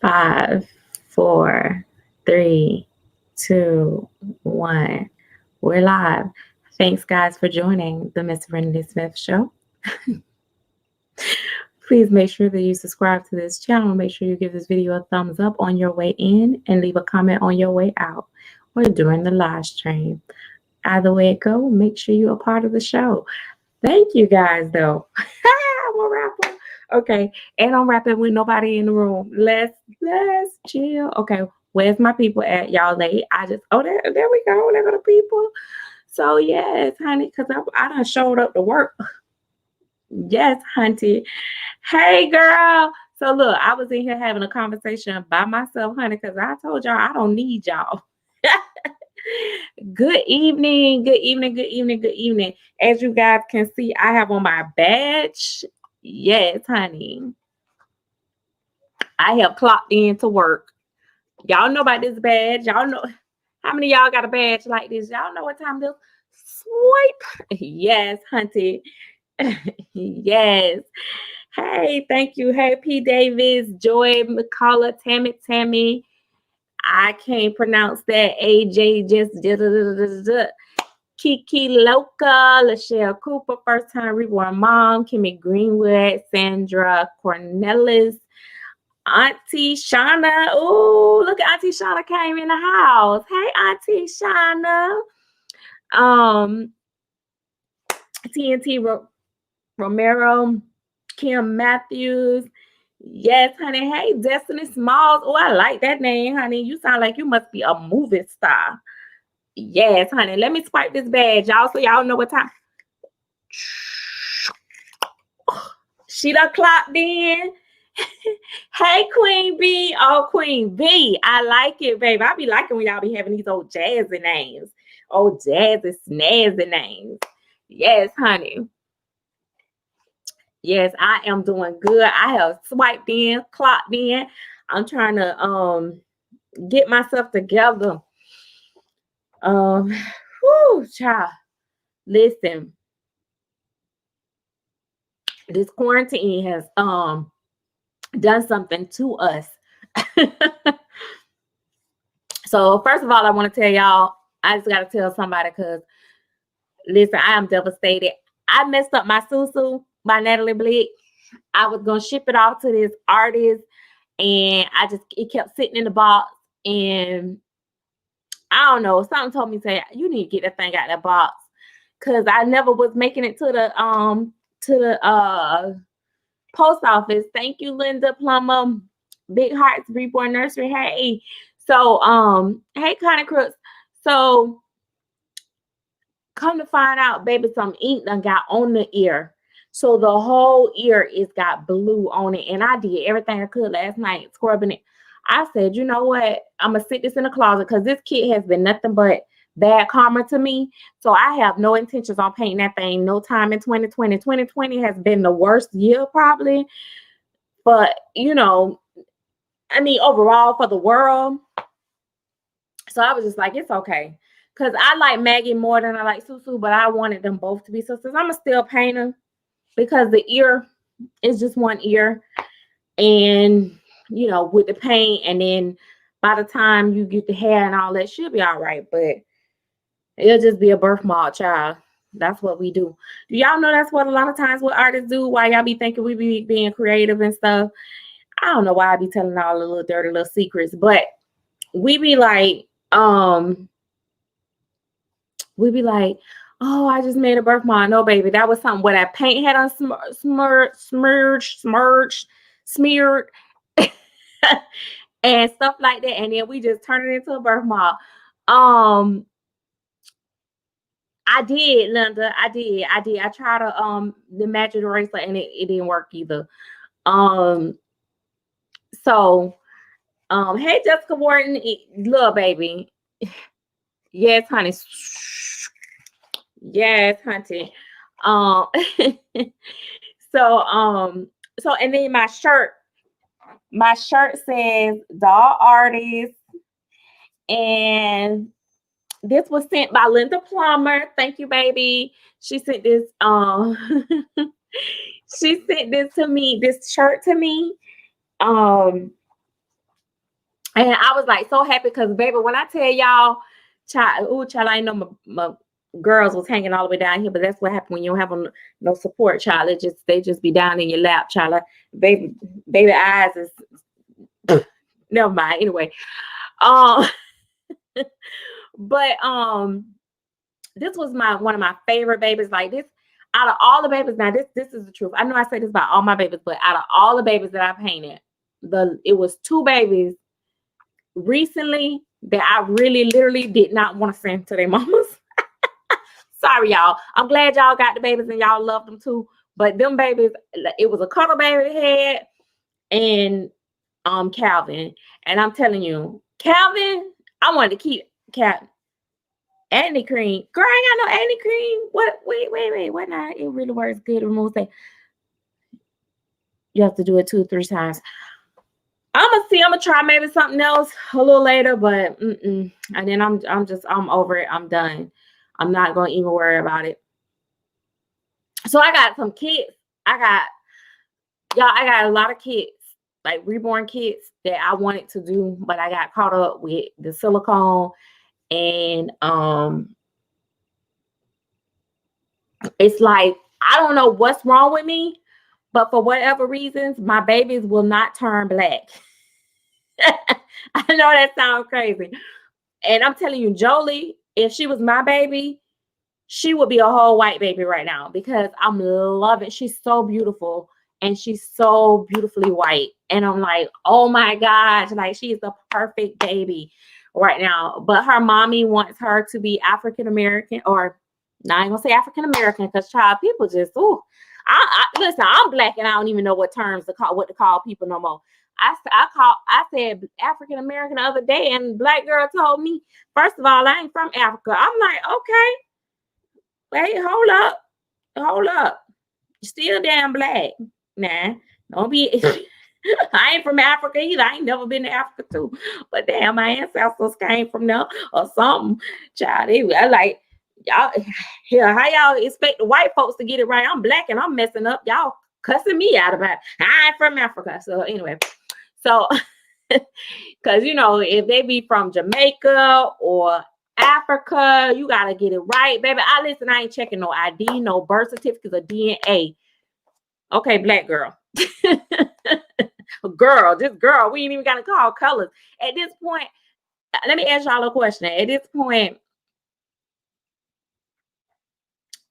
Five, four, three, two, one. We're live. Thanks, guys, for joining the Miss Serenity Smith Show. Please make sure that you subscribe to this channel. Make sure you give this video a thumbs up on your way in and leave a comment on your way out or during the live stream. Either way it go, make sure you're a part of the show. Thank you, guys, though. I'm a rapper. Okay, and I'm rapping with nobody in the room. Let's chill. Okay, where's my people at? Y'all late. There we go. There go the people. So yes, honey, because I done showed up to work. Yes, hunty. Hey, girl. So look, I was in here having a conversation by myself, honey, because I told y'all I don't need y'all. Good evening, good evening, good evening, good evening. As you guys can see, I have on my badge. Yes, honey. I have clocked in to work. Y'all know about this badge. Y'all know how many of y'all got a badge like this. Y'all know what time it is. Swipe. Yes, hunty. Yes. Hey, thank you. Hey, P. Davis, Joy, McCullough, Tammy. I can't pronounce that. AJ just Kiki Loca, Lachelle Cooper, first time reborn mom, Kimmy Greenwood, Sandra Cornelis, Auntie Shauna. Oh, look at Auntie Shauna came in the house. Hey, Auntie Shauna. TNT Romero, Kim Matthews. Yes, honey. Hey, Destiny Smalls. Oh, I like that name, honey. You sound like you must be a movie star. Yes, honey. Let me swipe this badge, y'all, so y'all know what time. She done clocked in. Hey, Queen B. Oh, Queen B. I like it, babe. I be liking when y'all be having these old jazzy names. Old jazzy, snazzy names. Yes, honey. Yes, I am doing good. I have swiped in, clocked in. I'm trying to get myself together. Whew, child. Listen. This quarantine has done something to us. So first of all, I want to tell y'all, I just got to tell somebody because, listen, I am devastated. I messed up my Susu by Natalie Blick. I was going to ship it off to this artist, and it kept sitting in the box, and I don't know, something told me, say, you need to get that thing out of that box, because I never was making it to the post office. Thank you, Linda Plummer, Big Hearts Reborn Nursery. Hey. So, hey, Connie Crooks. So, come to find out, baby, some ink done got on the ear. So, the whole ear is got blue on it. And I did everything I could last night, scrubbing it. I said, you know what? I'm going to sit this in the closet because this kit has been nothing but bad karma to me. So, I have no intentions on painting that thing no time in 2020. 2020 has been the worst year probably. But, you know, I mean, overall for the world. So I was just like, it's okay. Because I like Maggie more than I like Susu, but I wanted them both to be sisters. I'm a still painter because the ear is just one ear. And, you know, with the paint, and then by the time you get the hair and all that, she'll be all right. But it'll just be a birthmark, child. That's what we do. Do y'all know that's what a lot of times what artists do? Why y'all be thinking we be being creative and stuff? I don't know why I be telling all the little dirty little secrets, but we be like, oh, I just made a birthmark. No, baby, that was something where that paint had on smeared, and stuff like that. And then we just turn it into a birthmark. I did, Linda. I did. I tried to the magic eraser, and it didn't work either. So hey, Jessica Wharton, little baby. Yes, honey. Yes, honey. So and then my shirt says Doll Artist, and this was sent by Linda Plummer. Thank you, baby. She sent this she sent this shirt to me. And I was like so happy because, baby, when I tell y'all, child, I know my girls was hanging all the way down here, but that's what happened when you don't have no support, child. They just be down in your lap, child. Like, baby eyes is never mind. Anyway, um, but this was one of my favorite babies. Like this, out of all the babies, now this is the truth. I know I say this about all my babies, but out of all the babies that I painted, it was two babies recently that I really literally did not want to send to their mamas. Sorry, y'all. I'm glad y'all got the babies and y'all love them too. But them babies, it was a cuddle baby head and Calvin. And I'm telling you, Calvin, I wanted to keep Calvin. Acne cream. Girl, I ain't got no acne cream. What? Wait. What not? It really works good. Remove that. You have to do it 2 or 3 times. I'm gonna try maybe something else a little later, but and then I'm over it. I'm done. I'm not gonna even worry about it. So I got some kits. I got a lot of kits, like reborn kits that I wanted to do, but I got caught up with the silicone and it's like I don't know what's wrong with me, but for whatever reasons, my babies will not turn black. I know that sounds crazy. And I'm telling you, Jolie, if she was my baby, she would be a whole white baby right now because I'm loving. She's so beautiful and she's so beautifully white. And I'm like, oh my gosh, like she's the perfect baby right now. But her mommy wants her to be African American, or now I ain't gonna say African American because child people just I listen, I'm black and I don't even know what to call people no more. I said African American the other day, and black girl told me, first of all, I ain't from Africa. I'm like, okay, wait, hold up. You still damn black. Nah, don't be I ain't from Africa either. I ain't never been to Africa too. But damn, my ancestors came from there or something. Child, I like y'all here. How y'all expect the white folks to get it right? I'm black and I'm messing up. Y'all cussing me out about it. I ain't from Africa. So anyway, so because if they be from Jamaica or Africa, you gotta get it right, baby. I ain't checking no ID, no birth certificates, or DNA. Okay, black girl. This girl, we ain't even gotta call colors. At this point, let me ask y'all a question. At this point,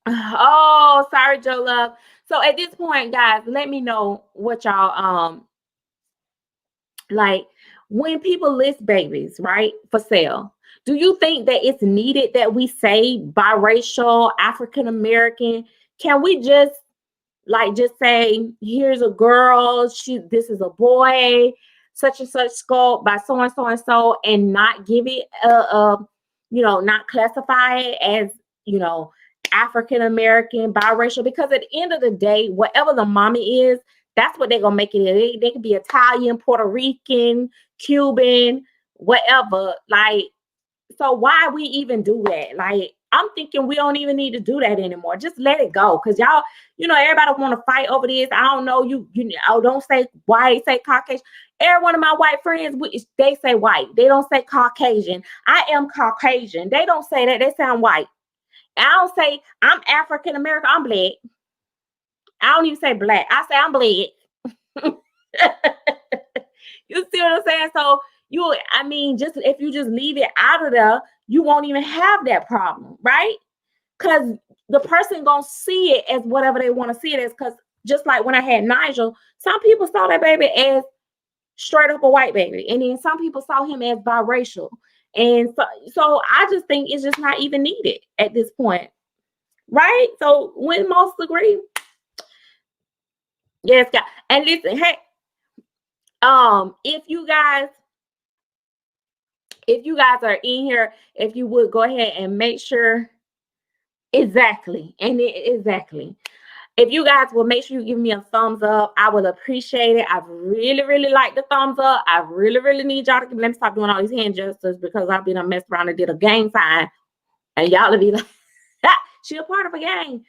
oh, sorry, Joe Love. So at this point, guys, let me know what y'all like when people list babies, right, for sale. Do you think that it's needed that we say biracial, African American? Can we just say, here's a girl, this is a boy, such and such sculpt by so and so and so, and not give it not classify it as, African American, biracial? Because at the end of the day, whatever the mommy is, that's what they're gonna make it. They could be Italian, Puerto Rican, Cuban, whatever. Like, so why we even do that? Like, I'm thinking we don't even need to do that anymore. Just let it go. Cause y'all, everybody want to fight over this. I don't know. Don't say white, say Caucasian. Every one of my white friends, they say white. They don't say Caucasian. I am Caucasian. They don't say that. They sound white. I don't say I'm African American. I'm black. I don't even say black. I say I'm black. You see what I'm saying? So just if you just leave it out of there, you won't even have that problem, right? Because the person gonna see it as whatever they want to see it as. Because just like when I had Nigel, some people saw that baby as straight up a white baby, and then some people saw him as biracial. And so I just think it's just not even needed at this point, right? So when most agree, yes, guys. And listen, hey, if you guys are in here, if you would go ahead and make sure exactly. If you guys will make sure you give me a thumbs up, I would appreciate it. I really, really like the thumbs up. I really, really need y'all to let me stop doing all these hand gestures because I've been messed around and did a gang sign, and y'all will be like, she a part of a gang.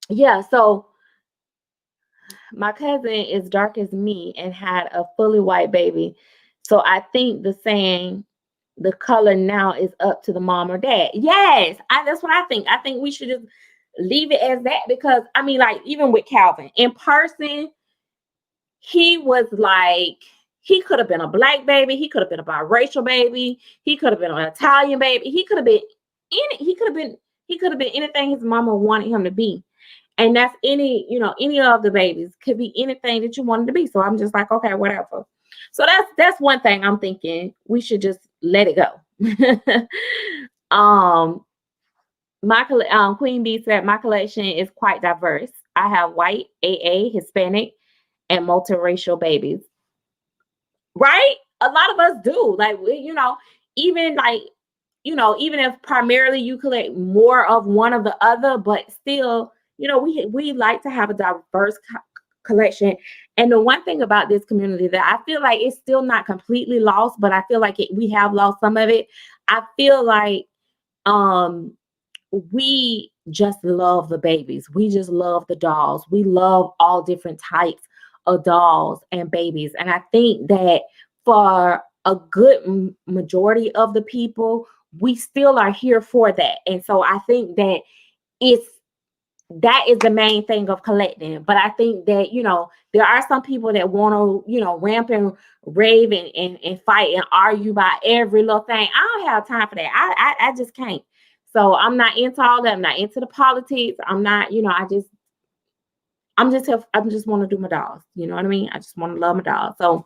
Yeah, so my cousin is dark as me and had a fully white baby. So I think the saying, the color now is up to the mom or dad. Yes, that's what I think. I think we should just leave it as that, because I mean, like, even with Calvin in person, he was like, he could have been a black baby, he could have been a biracial baby, he could have been an Italian baby, he could have been anything his mama wanted him to be. And that's any of the babies could be anything that you wanted to be. So I'm just like, okay, whatever. So that's one thing I'm thinking we should just let it go. Queen Bee said my collection is quite diverse. I have white, AA, Hispanic, and multiracial babies. Right? A lot of us do. Like, even like, even if primarily you collect more of one of the other, but still, we like to have a diverse collection. And the one thing about this community that I feel like it's still not completely lost, but I feel like we have lost some of it. I feel like we just love the babies. We just love the dolls. We love all different types of dolls and babies. And I think that for a good majority of the people, we still are here for that. And so I think that that is the main thing of collecting. But I think that, there are some people that want to, ramp and rave and fight and argue about every little thing. I don't have time for that. I just can't. So I'm not into all that. I'm not into the politics. I'm not, I just want to do my dolls. You know what I mean? I just want to love my dolls. So,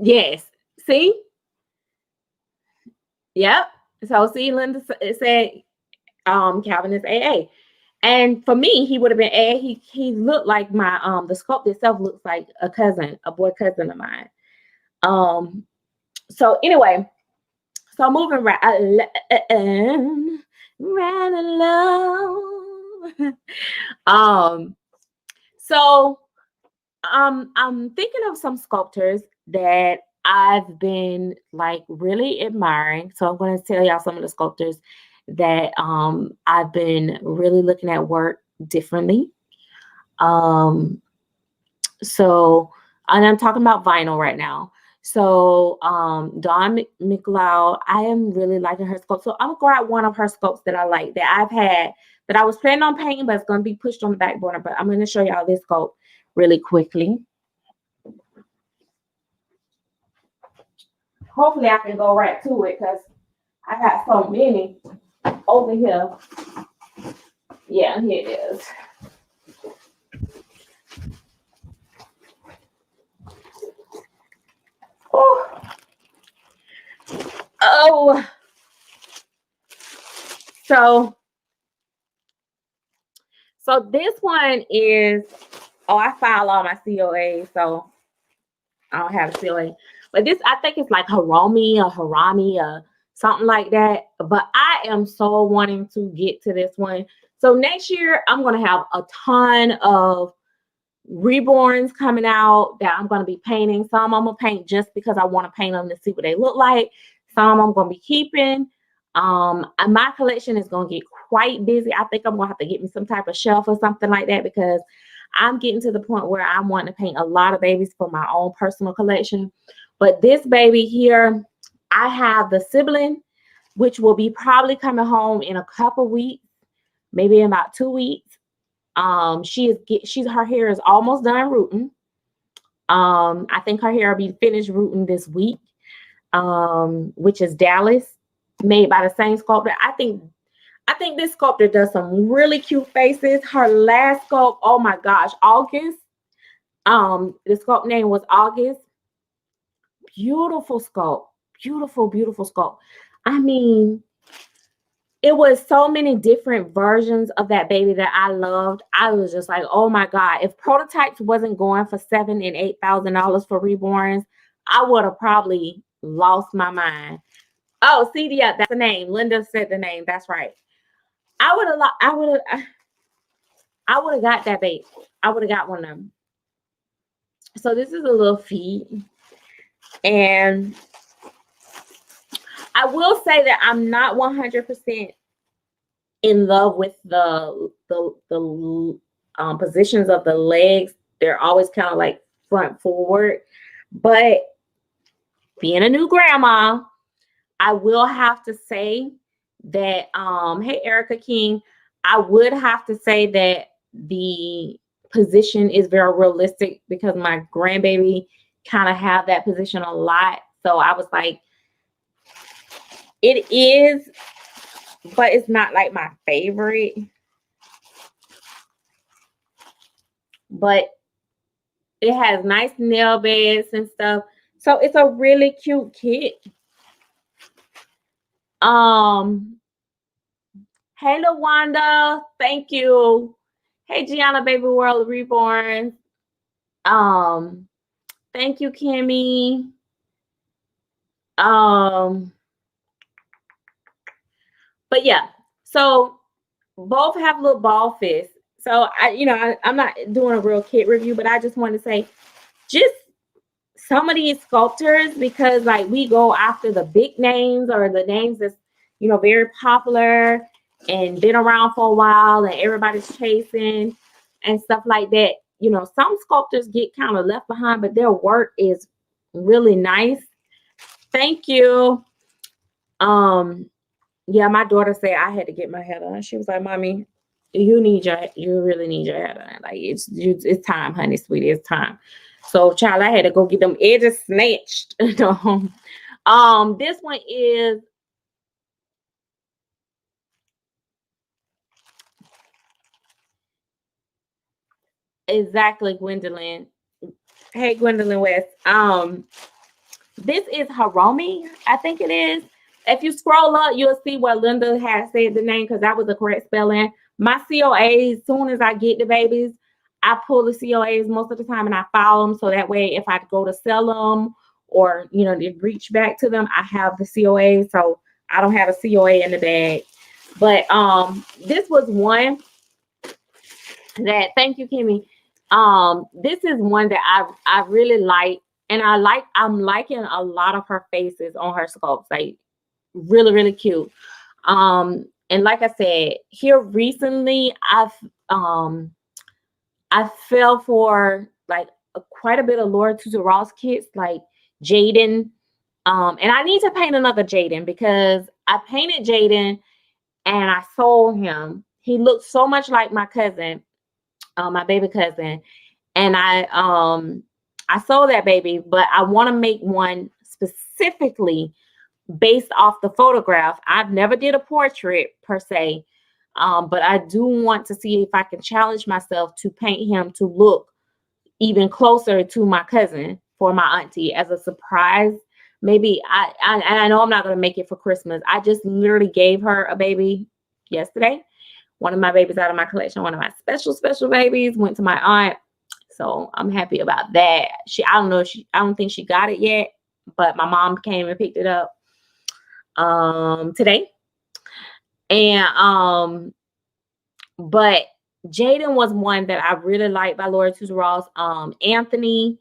yes. See? Yep. So see, Linda said, Calvin is AA. And for me, he would have been AA. He looked like my, the sculpt itself looks like a boy cousin of mine. So anyway, so moving right along. So I'm thinking of some sculptors that I've been like really admiring. So I'm going to tell y'all some of the sculptors that I've been really looking at work differently. So, and I'm talking about vinyl right now. So Dawn McLeod, I am really liking her sculpt. So I'm gonna grab one of her sculpts that I like, that I've had, that I was planning on painting, but it's gonna be pushed on the back burner. But I'm gonna show y'all this sculpt really quickly. Hopefully I can go right to it, because I got so many over here. Yeah, here it is. Oh, so this one is, I file all my COA, so I don't have a COA. But this, I think it's like Harami or something like that. But I am so wanting to get to this one. So next year, I'm going to have a ton of reborns coming out that I'm going to be painting. Some I'm going to paint just because I want to paint them to see what they look like. Some I'm going to be keeping. And my collection is going to get quite busy. I think I'm going to have to get me some type of shelf or something like that, because I'm getting to the point where I'm wanting to paint a lot of babies for my own personal collection. But this baby here, I have the sibling, which will be probably coming home in a couple weeks, maybe in about 2 weeks. Her hair is almost done rooting. I think her hair will be finished rooting this week, which is Dallas, made by the same sculptor. I think this sculptor does some really cute faces. Her last sculpt, oh my gosh, August. The sculpt name was August. Beautiful sculpt. Beautiful, beautiful sculpt. I mean, it was so many different versions of that baby that I loved. I was just like, oh my God, if Prototypes wasn't going for $7,000 and $8,000 for reborns, I would have probably lost my mind. Oh, see, yeah, that's the name. Linda said the name. That's right. I would have got that baby. I would have got one of them. So this is a little feet. And I will say that I'm not 100% in love with positions of the legs. They're always kind of like front forward. But being a new grandma, I will have to say that, hey, Erica King, I would have to say that the position is very realistic because my grandbaby kind of have that position a lot. So I was like, it is, but it's not like my favorite. But it has nice nail beds and stuff. So it's a really cute kit. Hey, LaWanda, thank you. Hey, Gianna Baby World Reborn. Thank you, Kimmy. But yeah, so both have little ball fists. So I'm not doing a real kit review, but I just want to say, just some of these sculptors, because like we go after the big names or the names that's very popular and been around for a while and everybody's chasing and stuff like that. Some sculptors get kind of left behind, but their work is really nice. Thank you. Yeah, my daughter said I had to get my hair done. She was like, "Mommy, you really need your hair done. Like it's time, honey, sweetie, it's time." So, child, I had to go get them edges snatched. This one is exactly Gwendolyn. Hey, Gwendolyn West. This is Hiromi, I think it is. If you scroll up, you'll see where Linda has said the name because that was the correct spelling. My COAs, as soon as I get the babies, I pull the COAs most of the time and I file them. So that way, if I go to sell them or, to reach back to them, I have the COA. So I don't have a COA in the bag. But this was one that, thank you, Kimmy. This is one that I really like. And I'm liking a lot of her faces on her sculpts. Like really, really cute. And like I said, here recently, I fell for like quite a bit of Laura Tutu Ross kits, like Jaden. And I need to paint another Jaden because I painted Jaden and I sold him. He looked so much like my cousin, my baby cousin, and I sold that baby, but I want to make one specifically based off the photograph. I've never did a portrait per se, but I do want to see if I can challenge myself to paint him to look even closer to my cousin for my auntie as a surprise. Maybe I know I'm not going to make it for Christmas. I just literally gave her a baby yesterday. One of my babies out of my collection, one of my special babies, went to my aunt. So I'm happy about that. I don't think she got it yet, but my mom came and picked it up today. And but Jaden was one that I really liked by Laura Tutu Ross. Anthony.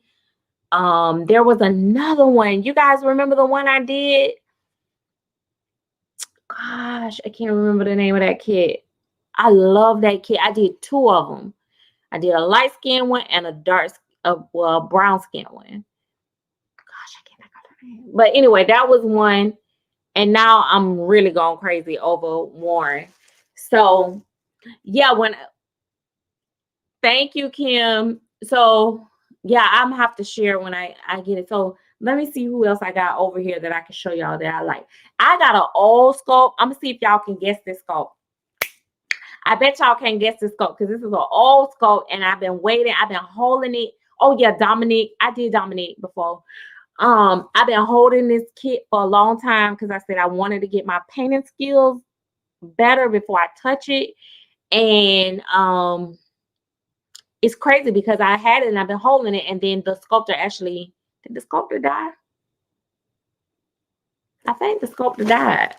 There was another one. You guys remember the one I did? Gosh, I can't remember the name of that kit. I love that kit. I did two of them. I did a light skin one and a brown skin one. Gosh, I can't think of the name. But anyway, that was one. And now I'm really going crazy over Warren. So yeah, thank you, Kim. So yeah, I'm gonna have to share when I get it. So let me see who else I got over here that I can show y'all that I like. I got an old sculpt. I'm gonna see if y'all can guess this sculpt. I bet y'all can't guess this sculpt because this is an old sculpt and I've been waiting. I've been holding it. Oh yeah, Dominique. I did Dominique before. I've been holding this kit for a long time because I said I wanted to get my painting skills better before I touch it. And it's crazy because I had it and I've been holding it, and then the sculptor actually, did the sculptor die? I think the sculptor died.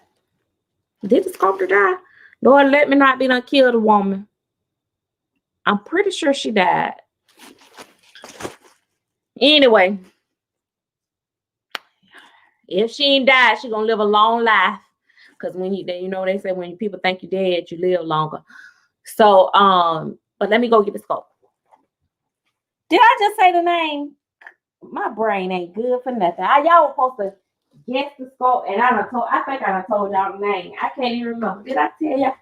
Did the sculptor die? Lord, let me not be done kill the woman. I'm pretty sure she died. Anyway, if she ain't died, she gonna live a long life because when they say when people think you're dead, you live longer. So, but let me go get the scope. Did I just say the name? My brain ain't good for nothing. Y'all were supposed to guess the scope, and I think I done told y'all the name. I can't even remember. Did I tell y'all?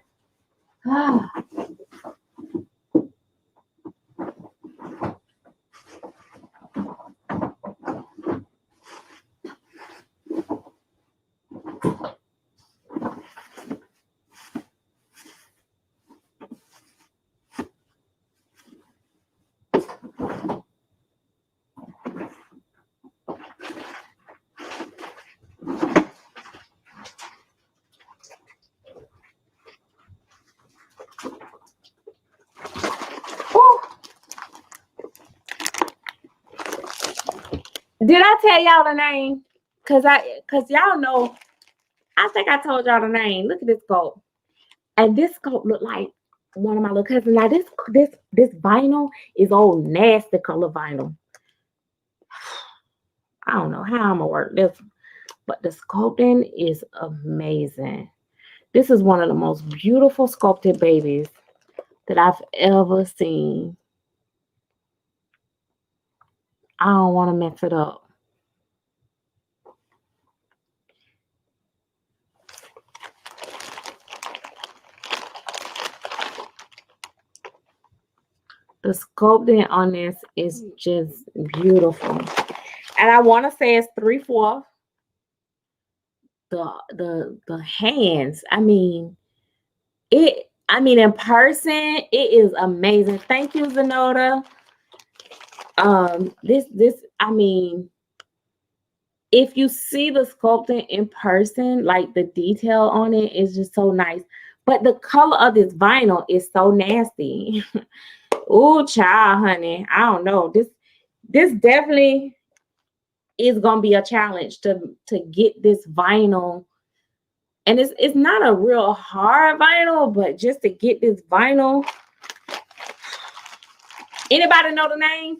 Did I tell y'all the name? Cause y'all know, I think I told y'all the name. Look at this scope. And this scope look like one of my little cousins. Now this vinyl is old nasty color vinyl. I don't know how I'm gonna work this, but the sculpting is amazing. This is one of the most beautiful sculpted babies that I've ever seen. I don't want to mess it up. The sculpting on this is just beautiful. And I want to say it's 3/4. The hands, I mean, in person, it is amazing. Thank you, Zenoda. If you see the sculpting in person, like the detail on it is just so nice. But the color of this vinyl is so nasty. Oh, child, honey. I don't know. This definitely is gonna be a challenge to get this vinyl. And it's not a real hard vinyl, but just to get this vinyl. Anybody know the name?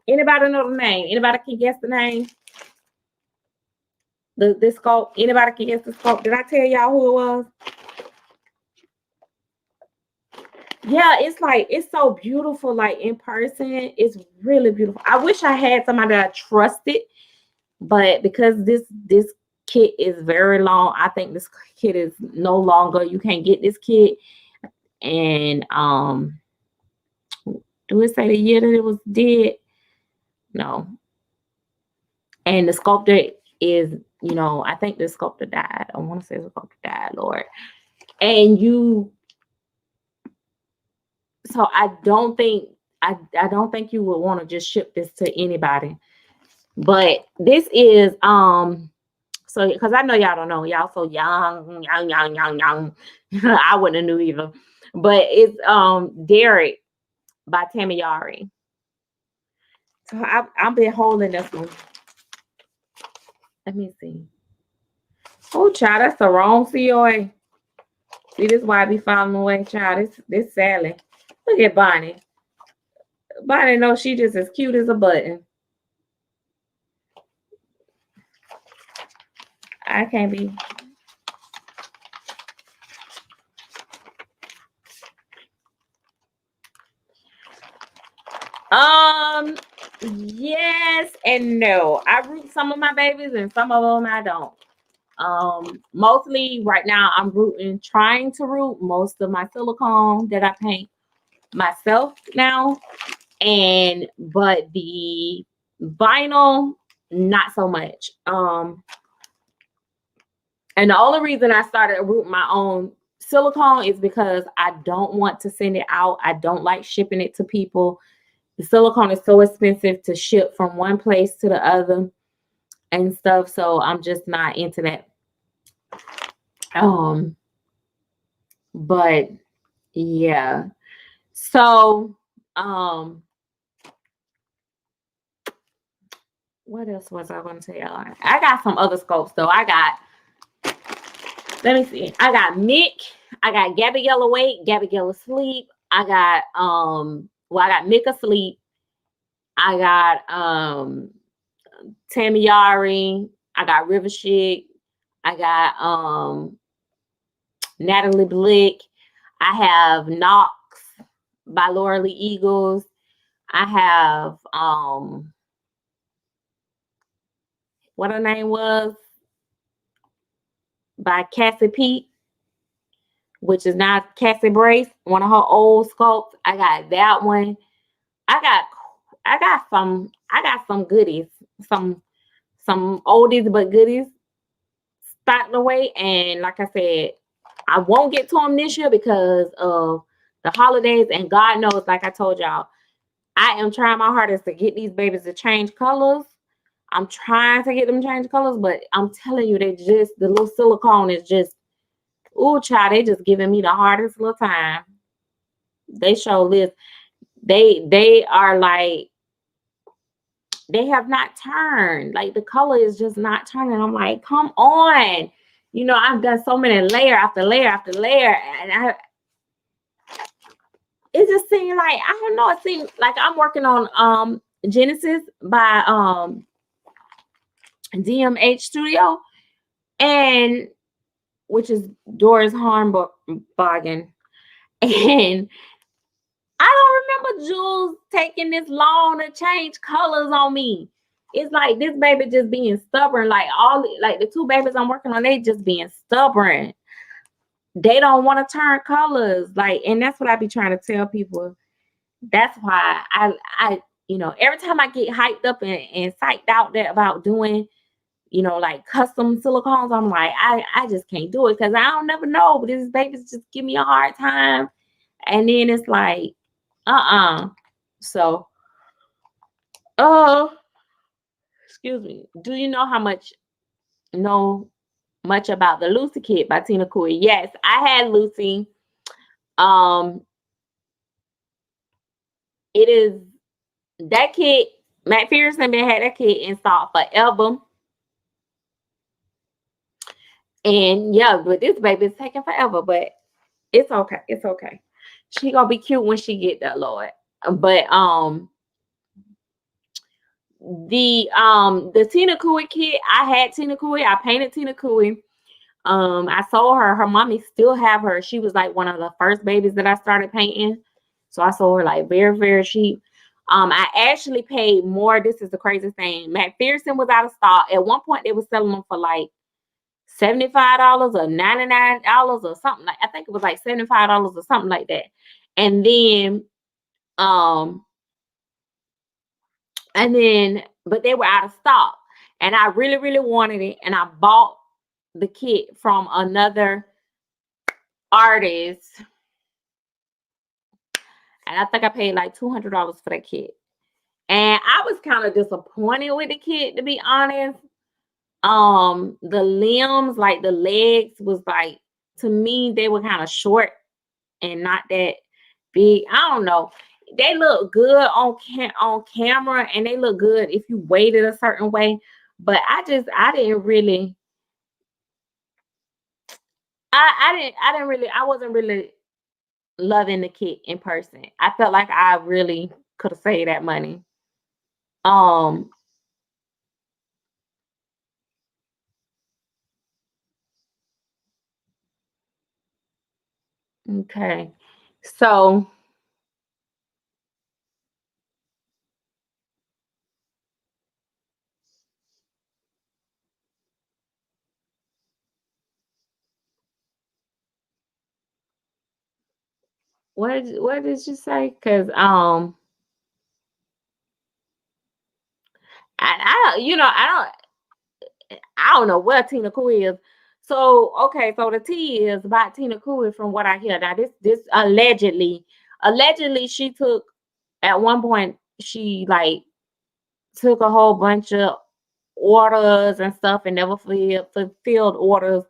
Anybody know the name? Anybody can guess the name? This sculpt. Anybody can guess the sculpt? Did I tell y'all who it was? Yeah, it's so beautiful. Like in person, it's really beautiful. I wish I had somebody that I trusted, but because this kit is very long, I think this kit is no longer. You can't get this kit. And do it say the year that it was dead? No. And the sculptor is, I think the sculptor died. I want to say the sculptor died, Lord. And so I don't think you would want to just ship this to anybody. But this is so because I know y'all don't know, y'all so young. I wouldn't have knew either. But it's Derek by Tamiyari. So I've been holding this one. Let me see. Oh, child, that's the wrong COA. See, this is why I be falling away, child. This Sally. Look at Bonnie. Bonnie knows she just as cute as a button. I can't be. Yes and no. I root some of my babies and some of them I don't. Mostly right now I'm trying to root most of my silicone that I paint myself now. But the vinyl, not so much. And the only reason I started rooting my own silicone is because I don't want to send it out. I don't like shipping it to people. The silicone is so expensive to ship from one place to the other and stuff. So I'm just not into that. But yeah. So, what else was I going to tell y'all? I got some other scopes though. Let me see. I got Mick. I got Gabby Yellow Wake, Gabby Yellow Sleep. I got I got Mick Asleep. I got Tamiyari. I got River Chic. I got Natalie Blick. I have Knox by Laura Lee Eagles. I have what her name was by Cassie Pete, which is now Cassie Brace, one of her old sculpts. I got that one. I got some goodies, some oldies but goodies stocked away. And like I said, I won't get to them this year because of the holidays. And God knows, like I told y'all, I am trying my hardest to get these babies to change colors. I'm trying to get them to change colors, but I'm telling you, the little silicone is just, ooh, child, they just giving me the hardest little time. They show this. They are like, they have not turned. Like the color is just not turning. I'm like, come on. You know, I've done so many layer after layer after layer. And it just seemed like, I don't know, it seemed like I'm working on Genesis by DMH Studio, and which is Doris Hornbogen. And I don't remember Jules taking this long to change colors on me. It's like this baby just being stubborn. Like the two babies I'm working on, they just being stubborn. They don't want to turn colors. Like, and that's what I be trying to tell people. That's why I you know, every time I get hyped up and psyched out there about doing, you know, like custom silicones, I'm like, I just can't do it because I don't never know. But these babies just give me a hard time. And then it's like, So, excuse me. Do you know much about the Lucy kit by Tina Cooley? Yes, I had Lucy. It is that kit. Matt Pearson been had that kit in stock forever. And yeah, but this baby is taking forever, but it's okay. It's okay. She gonna be cute when she get that, Lord. But the Tina Cooley kit, I had Tina Cooley. I painted Tina Cooley. I sold her. Her mommy still have her. She was like one of the first babies that I started painting. So I sold her like very, very cheap. I actually paid more. This is the crazy thing. McPherson was out of stock. At one point, they were selling them for like $75 or $99 or something. Like, I think it was like $75 or something like that. And then, but they were out of stock. And I really, really wanted it. And I bought the kit from another artist. And I think I paid like $200 for that kit. And I was kind of disappointed with the kit, to be honest. The limbs, like the legs, was like, to me, they were kind of short and not that big. I don't know. They look good on camera, and they look good if you weight it a certain way. But I wasn't really loving the kit in person. I felt like I really could have saved that money. Okay. So what did you say? Because I don't know what Tina Cooley is. So okay, so the tea is about Tina Cooley from what I hear. Now this allegedly she took, at one point she like took a whole bunch of orders and stuff and never fulfilled orders,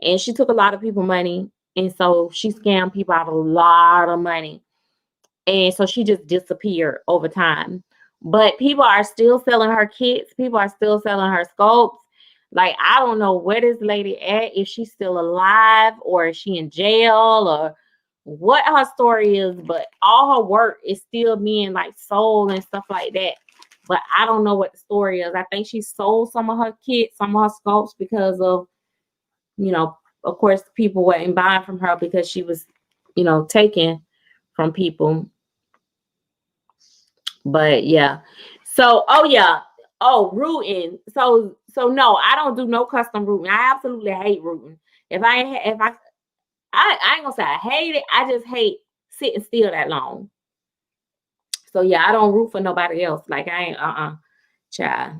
and she took a lot of people money, and so she scammed people out of a lot of money. And so she just disappeared over time. But people are still selling her kits. People are still selling her sculpts. Like, I don't know where this lady at, if she's still alive or is she in jail or what her story is, but all her work is still being like sold and stuff like that. But I don't know what the story is. I think she sold some of her kits, some of her sculpts because of you know, of course, people weren't buying from her because she was, you know, taking from people. But yeah. So, oh yeah. Oh, rooting. So no, I don't do no custom rooting. I absolutely hate rooting. I ain't gonna say I hate it. I just hate sitting still that long. So yeah, I don't root for nobody else. Like I ain't child.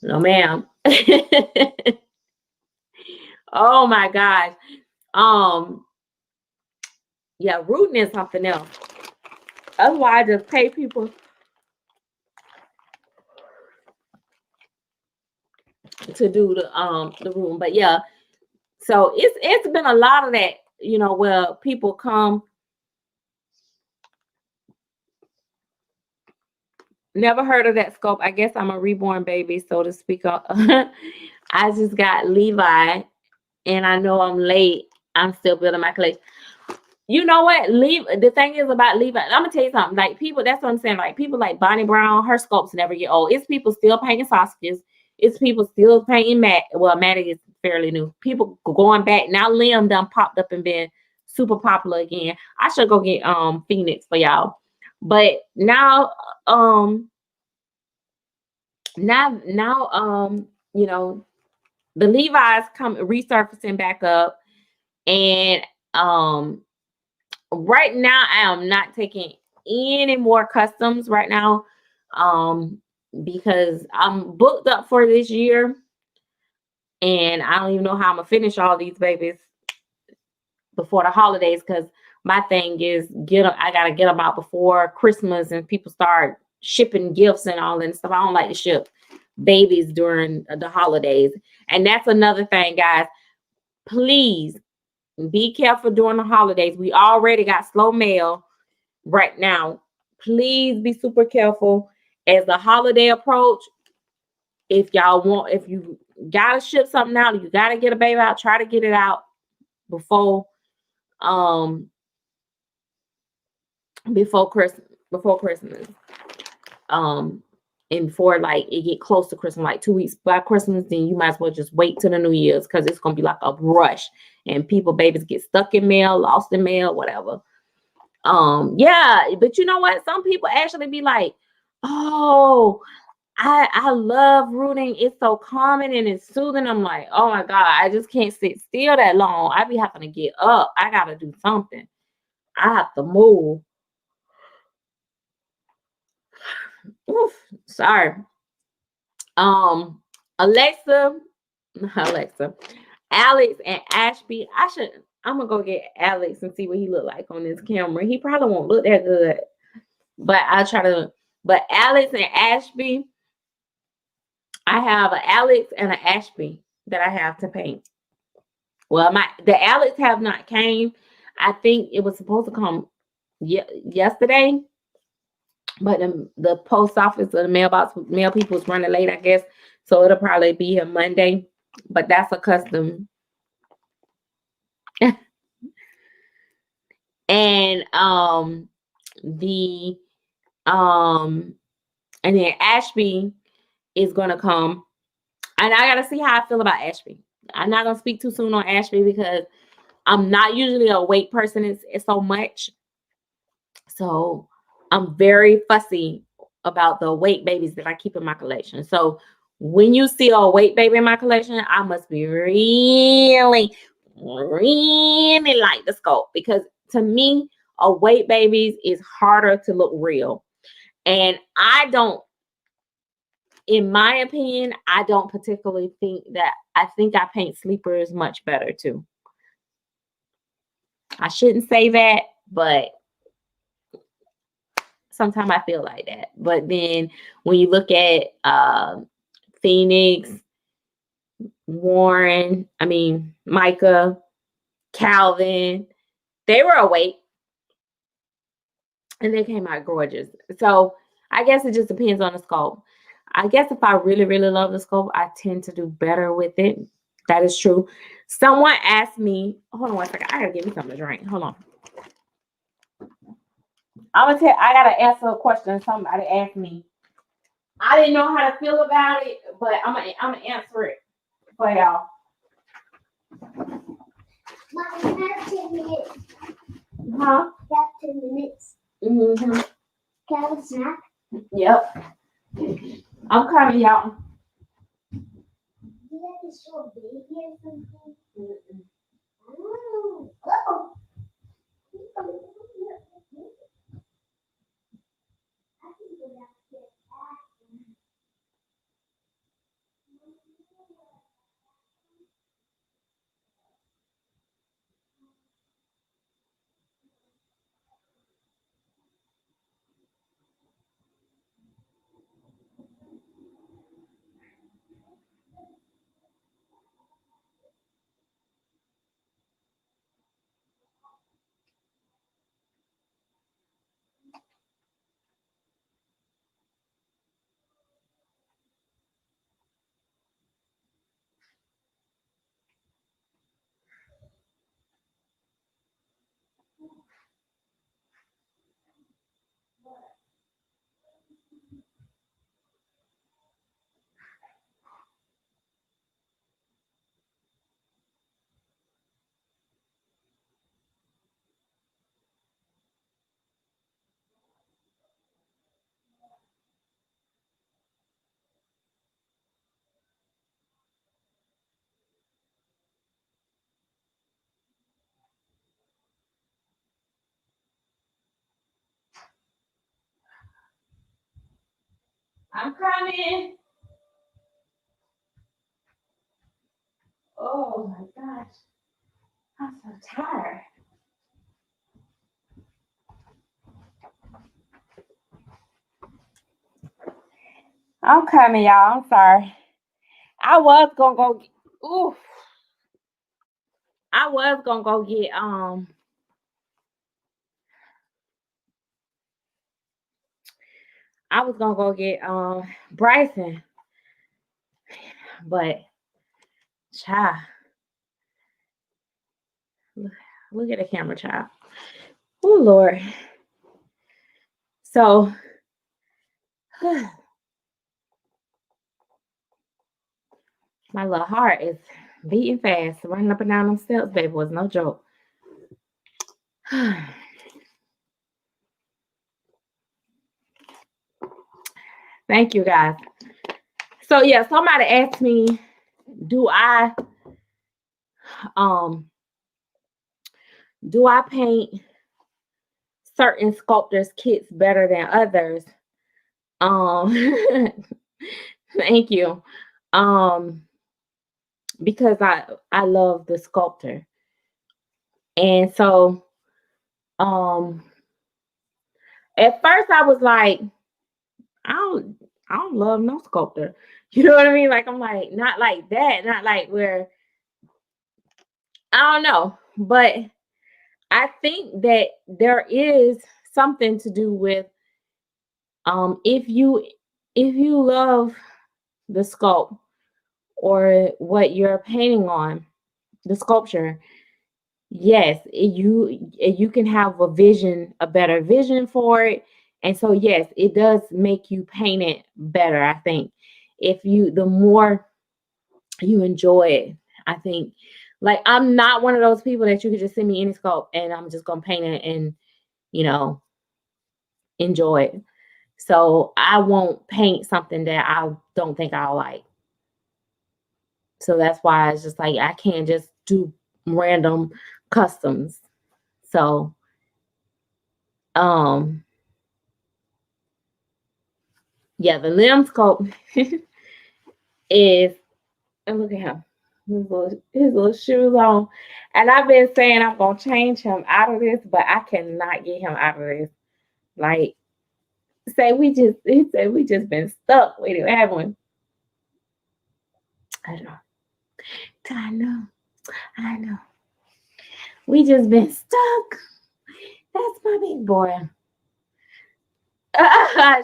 No ma'am. Oh my gosh. Um yeah, rooting is something else. Otherwise, I just pay people to do the room. But yeah, so it's been a lot of that, you know, where people come. Never heard of that scope. I guess I'm a reborn baby, so to speak. I just got Levi, and I know I'm late. I'm still building my collection. You know what? The thing is about Levi. I'm gonna tell you something. Like people, that's what I'm saying. Like people like Bonnie Brown, her scopes never get old. It's people still painting sausages. It's people still painting Matt. Well, Matty is fairly new. People going back now. Liam done popped up and been super popular again. I should go get Phoenix for y'all. But now you know, the Levi's come resurfacing back up, and right now I am not taking any more customs right now, because I'm booked up for this year, and I don't even know how I'm gonna finish all these babies before the holidays, because my thing is I gotta get them out before Christmas and people start shipping gifts and all that stuff. I don't like to ship babies during the holidays. And that's another thing, guys. Please be careful during the holidays. We already got slow mail right now. Please be super careful as the holiday approach. If you gotta ship something out, you gotta get a baby out, try to get it out before Christmas. And before like it get close to Christmas, like 2 weeks by Christmas, then you might as well just wait till the New Year's, because it's gonna be like a rush, and babies get stuck in mail, lost in mail, whatever. Yeah, but you know what? Some people actually be like, oh, I love rooting. It's so calming and it's soothing. I'm like, oh my God, I just can't sit still that long. I be having to get up. I gotta do something. I have to move. Oof, sorry. Alexa, Alex and Ashby. I'm gonna go get Alex and see what he look like on this camera. He probably won't look that good, but I'll try to. But Alex and Ashby, I have an Alex and an Ashby that I have to paint. Well, the Alex have not came. I think it was supposed to come yesterday, but the post office or the mail people was running late, I guess. So it'll probably be here Monday. But that's a custom. And and then Ashby is gonna come. And I gotta see how I feel about Ashby. I'm not gonna speak too soon on Ashby because I'm not usually a weight person. It's so much. So I'm very fussy about the weight babies that I keep in my collection. So when you see a weight baby in my collection, I must be really, really like the sculpt, because to me, a weight babies is harder to look real. And in my opinion, I don't particularly think that. I think I paint sleepers much better too. I shouldn't say that, but sometimes I feel like that. But then when you look at Phoenix, Micah, Calvin, they were awake and they came out gorgeous. So I guess it just depends on the scope. I guess if I really, really love the scope, I tend to do better with it. That is true. Someone asked me, hold on one second. I gotta give me something to drink. Hold on. I gotta answer a question somebody asked me. I didn't know how to feel about it, but I'm gonna answer it. for y'all. Mom, you have 10 minutes. Huh? You have 10 minutes. Mm-hmm. Can I have a snack? Yep. I'm coming, y'all. Do you have to show a baby or something? Mm-mm. Oh. Oh. I can go downstairs. I'm coming. Oh my gosh. I'm so tired. I'm coming, y'all. I'm sorry. I was gonna go. Ooh. I was gonna go get I was gonna go get Bryson, but child, look at the camera, child. Oh Lord. So my little heart is beating fast. Running up and down them steps, baby, was no joke. Thank you guys. So yeah, somebody asked me, do I paint certain sculptors kits better than others? Thank you. Because I love the sculptor. And so at first I was like, I don't love no sculptor. You know what I mean? Like I'm like, not like that, not like where I don't know. But I think that there is something to do with if you love the sculpt or what you're painting on, the sculpture, yes, you can have a better vision for it. And so yes, it does make you paint it better. I think the more you enjoy it, I think, like, I'm not one of those people that you could just send me any sculpt and I'm just gonna paint it and enjoy it. So I won't paint something that I don't think I'll like. So that's why it's just like I can't just do random customs. So yeah, the limb sculpt is, and look at him. His little shoes on. And I've been saying I'm gonna change him out of this, but I cannot get him out of this. Like, he said we just been stuck with it, haven't we? I know. I know. We just been stuck. That's my big boy.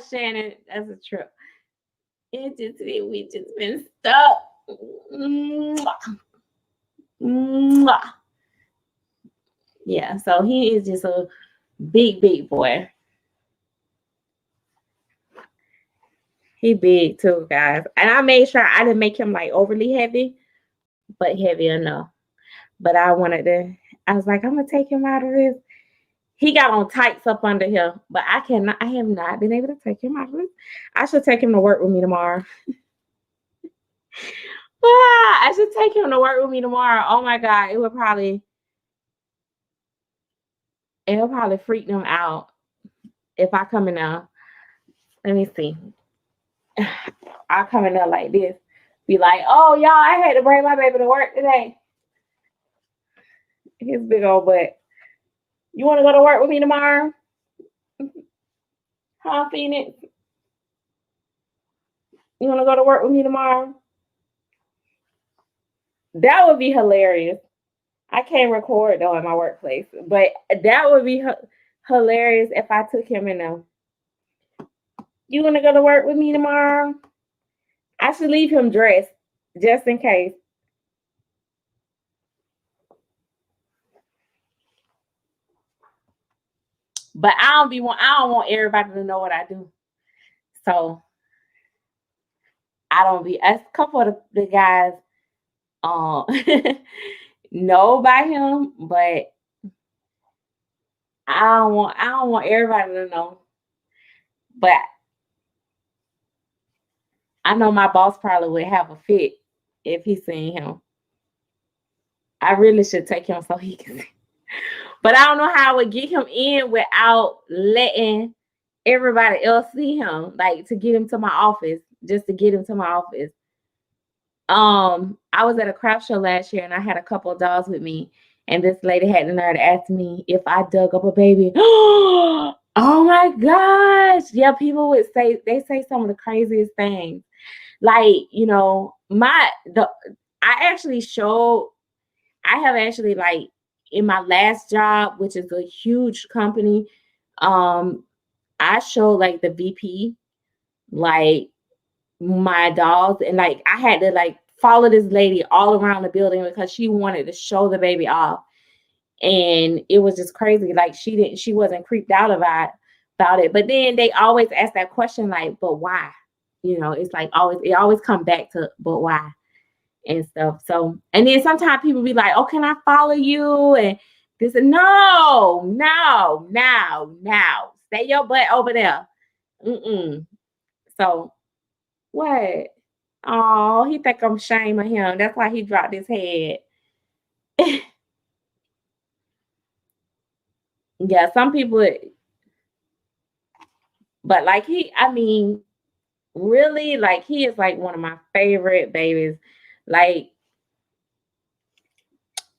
Shannon, that's a trip. We just been stuck. Mwah. Mwah. Yeah, so he is just a big boy. He big too, guys. And I made sure I didn't make him like overly heavy. but heavy enough. But I was like, I'm gonna take him out of this. He got on tights up under here, but I have not been able to take him out of this. I should take him to work with me tomorrow. I should take him to work with me tomorrow. Oh my God, it'll probably freak them out if I come in there. Let me see. I come in there like this. Be like, oh y'all, I had to bring my baby to work today. His big old butt. You want to go to work with me tomorrow? Huh, Phoenix? You want to go to work with me tomorrow? That would be hilarious. I can't record though in my workplace, but that would be hilarious if I took him in there. You want to go to work with me tomorrow? I should leave him dressed just in case. But I don't want everybody to know what I do. So I don't be, as a couple of the guys know about him, but I don't want everybody to know. But I know my boss probably would have a fit if he seen him. I really should take him so he can see. But I don't know how I would get him in without letting everybody else see him, like to get him to my office, just to get him to my office. I was at a craft show last year and I had a couple of dolls with me, and this lady had the nerve to ask me if I dug up a baby. Oh my gosh. Yeah, people would say, they say some of the craziest things. Like, you know, I have actually, like, in my last job, which is a huge company, I showed like the VP, like, my dolls, and like I had to like follow this lady all around the building because she wanted to show the baby off. And it was just crazy. Like she wasn't creeped out about it. But then they always ask that question, like, but why? You know, it's like it always come back to but why and stuff. So, and then sometimes people be like, oh, can I follow you? And this, no. Stay your butt over there. So what? Oh, he think I'm shaming him. That's why he dropped his head. Yeah, some people, but like really, like he is like one of my favorite babies. Like,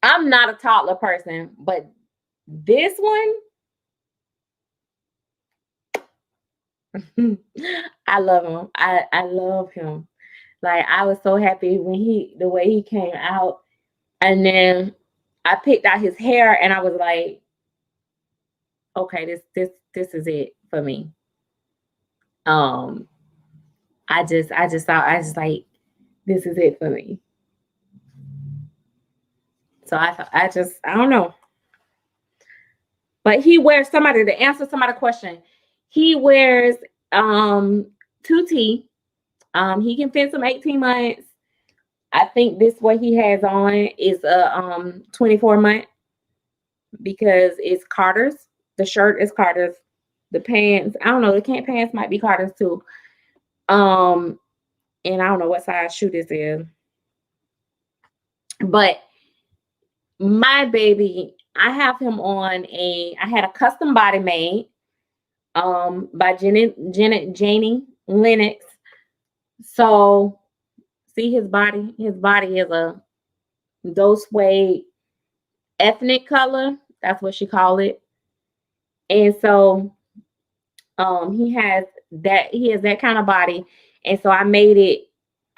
I'm not a toddler person, but this one, I love him. I love him. Like, I was so happy when the way he came out, and then I picked out his hair, and I was like, okay, this is it for me. I just like, this is it for me. So I don't know. But he wears, somebody to answer somebody's question. He wears 2T. He can fit some 18 months. I think this what he has on is a 24 month, because it's Carter's. The shirt is Carter's. The pants, I don't know, the pants might be Carter's too. And I don't know what size shoe this is. But my baby, I have him on I had a custom body made by Janie Lennox. So see his body? His body is a doe suede ethnic color. That's what she called it. And so he has that kind of body. And so I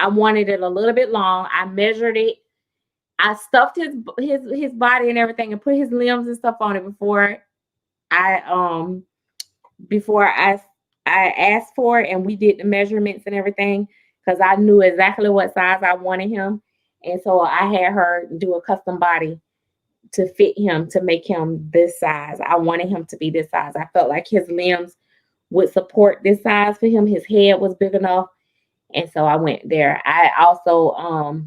wanted it a little bit long. I measured it. I stuffed his body and everything and put his limbs and stuff on it before I asked for it, and we did the measurements and everything, because I knew exactly what size I wanted him. And so I had her do a custom body to fit him, to make him this size. I wanted him to be this size. I felt like his limbs would support this size for him. His head was big enough. And so I went there. I also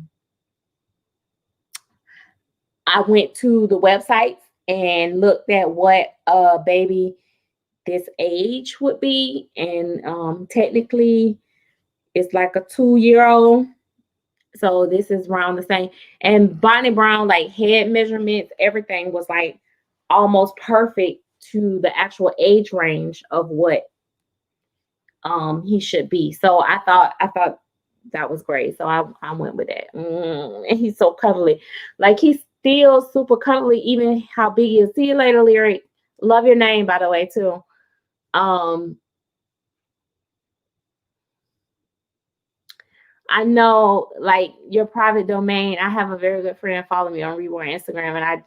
I went to the websites and looked at what a baby this age would be, and technically it's like a 2 year old. So this is around the same. And Bonnie Brown, like head measurements, everything was like almost perfect to the actual age range of what he should be. So I thought that was great. So I went with that. And he's so cuddly. Like he's still super cuddly, even how big he is. See you later, Lyric. Love your name, by the way, too. Um, I know like your private domain. I have a very good friend follow me on Reborn Instagram, and I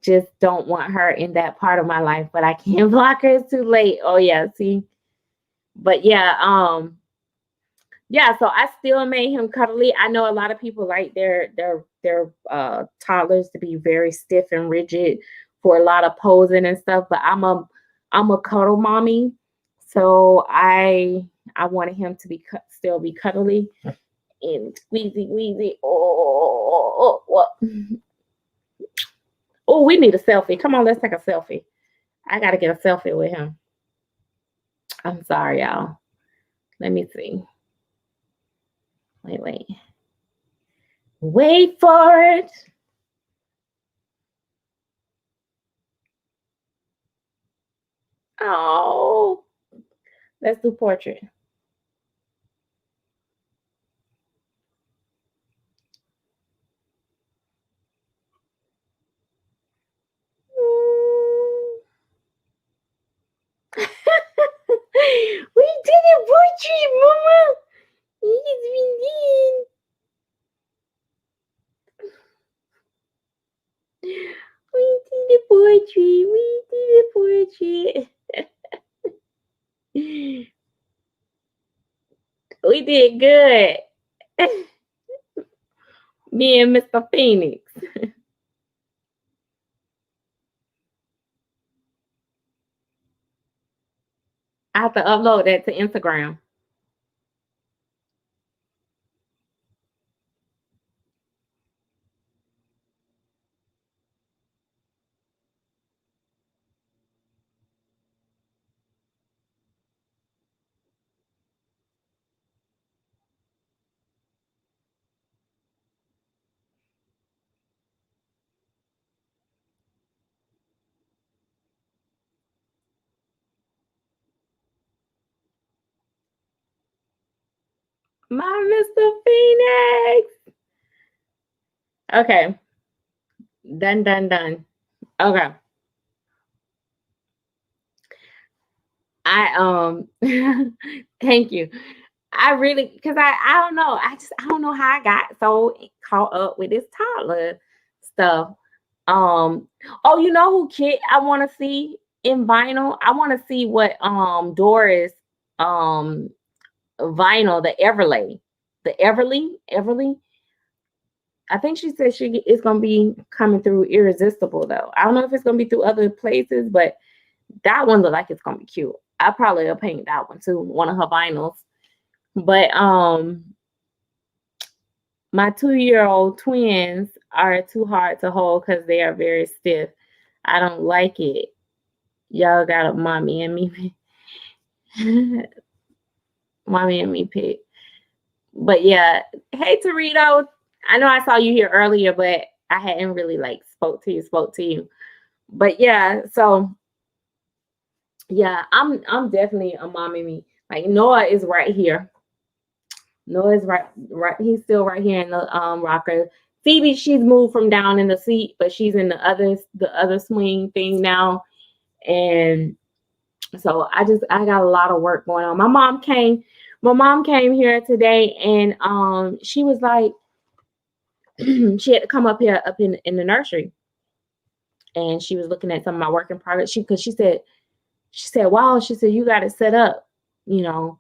just don't want her in that part of my life, but I can't block her. It's too late. Oh yeah, see. But yeah, so I still made him cuddly. I know a lot of people like their toddlers to be very stiff and rigid for a lot of posing and stuff, but I'm a cuddle mommy, so I wanted him to be still be cuddly and squeezy wheezy. What? Oh, we need a selfie. Come on, let's take a selfie. I gotta get a selfie with him. I'm sorry, y'all. Let me see. Wait. Wait for it. Oh, let's do portrait. We did a portrait, Mama. Yes, we did. We did a portrait. We did a portrait. We did good. Me and Mr. Phoenix. I have to upload that to Instagram. My Mr. Phoenix. Okay. Done. Okay. Thank you. I really, because I don't know. I don't know how I got so caught up with this toddler stuff. Um oh, you know who kid I want to see in vinyl? I want to see what Doris um vinyl, the Everly. I think she said she is gonna be coming through Irresistible though. I don't know if it's gonna be through other places, but that one look like it's gonna be cute. I probably will paint that one too, one of her vinyls. But my 2 year old twins are too hard to hold because they are very stiff. I don't like it. Y'all got a mommy and me, mommy and me pick. But yeah, hey Torito, I know I saw you here earlier, but I hadn't really like spoke to you. But yeah, so yeah, I'm definitely a mommy me. Like Noah is right here. Noah's right. He's still right here in the rocker. Phoebe, she's moved from down in the seat, but she's in the other swing thing now. And so I got a lot of work going on. My mom came here today, and she was like, she had to come up here up in the nursery, and she was looking at some of my work in progress. She said, wow, she said you got it set up, you know,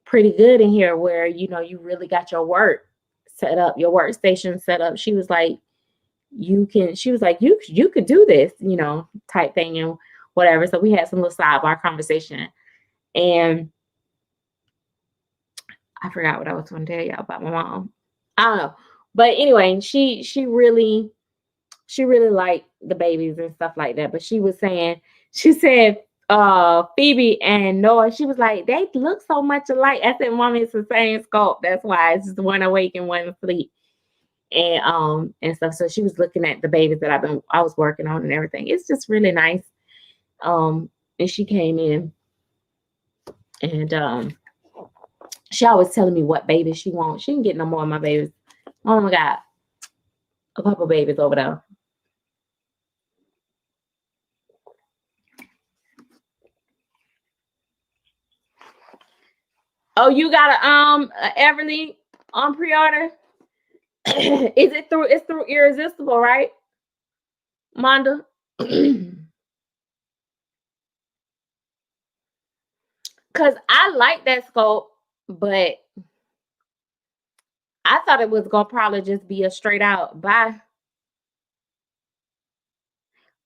pretty good in here where you really got your work set up, your workstation set up. She was like, you could do this, type thing and whatever. So we had some little sidebar conversation, and I forgot what I was going to tell y'all about my mom. I don't know, but anyway, she really she really liked the babies and stuff like that. But she said, Phoebe and Noah, she was like, they look so much alike. I said, Mommy, it's the same sculpt. That's why it's just one awake and one asleep. And stuff. So she was looking at the babies that I was working on and everything. It's just really nice. And she came in and she always telling me what babies she wants. She didn't get no more of my babies. Oh my God. A couple babies over there. Oh, you got a Everly on pre-order? It's through Irresistible, right? Monda? Cause I like that sculpt, but I thought it was gonna probably just be a straight out buy.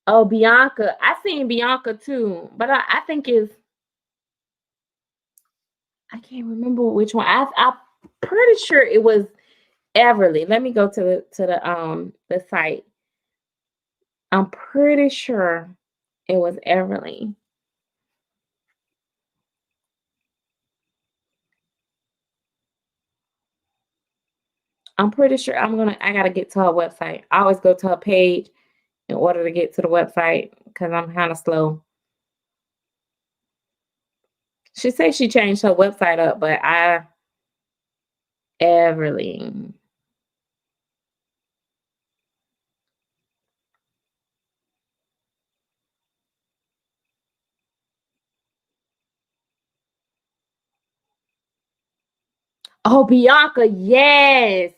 Oh, Bianca. I seen Bianca too, but I think I can't remember which one. I'm pretty sure it was Everly. Let me go to the site. I'm pretty sure it was Everly. I'm pretty sure I gotta get to her website. I always go to her page in order to get to the website because I'm kind of slow. She says she changed her website up, but Everly. Oh, Bianca, yes.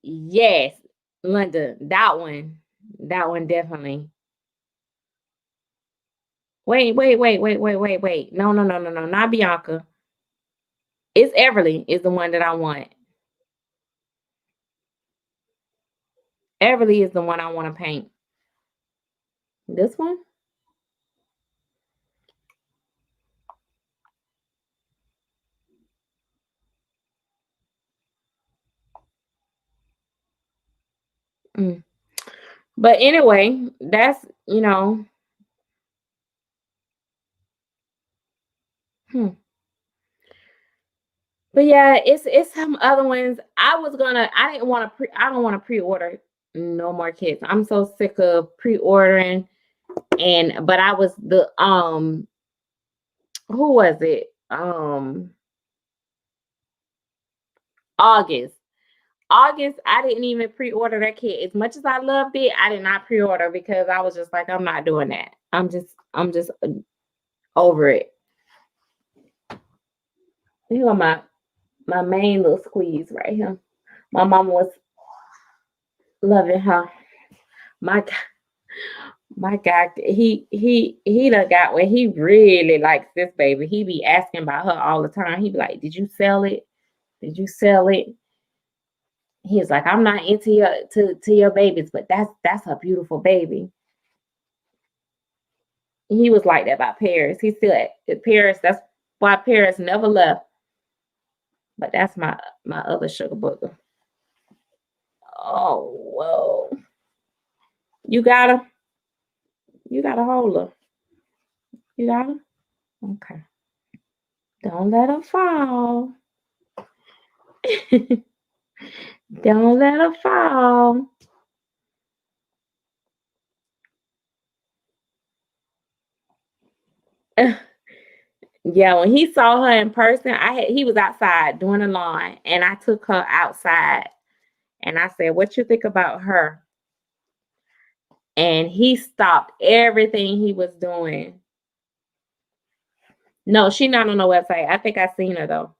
Yes. Linda, that one definitely. Wait. No, not Bianca. It's Everly is the one that I want. Everly is the one I want to paint. This one? Mm. But anyway, that's, hmm. But yeah, it's some other ones. I don't want to pre-order no more kits. I'm so sick of pre-ordering. But I was who was it? August. August, I didn't even pre-order that kit. As much as I loved it, I did not pre-order because I was just like, I'm not doing that. I'm just over it. Here are my main little squeeze right here. My mama was loving her. My my God, he done got where he really likes this baby. He be asking about her all the time. He be like, "Did you sell it? Did you sell it?" He's like, "I'm not into your babies, but that's a beautiful baby." He was like that about Paris. He's still at Paris. That's why Paris never left. But that's my other sugar booger. Oh whoa! You got her. You got to hold her. You got her. Okay. Don't let her fall. Don't let her fall. Yeah, when he saw her in person, he was outside doing the lawn, and I took her outside, and I said, "What you think about her?" And he stopped everything he was doing. No, she's not on the website. I think I seen her though.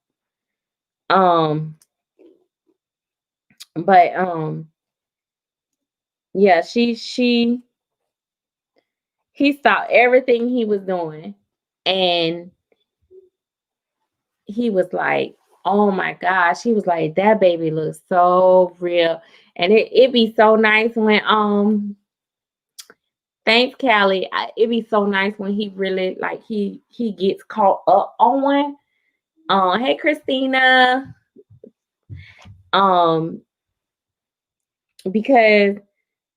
Um, but yeah, he stopped everything he was doing, and he was like, "Oh my gosh," he was like, "That baby looks so real," and it be so nice when thanks, Callie. It'd be so nice when he really like he gets caught up on one. Hey Christina. Um, because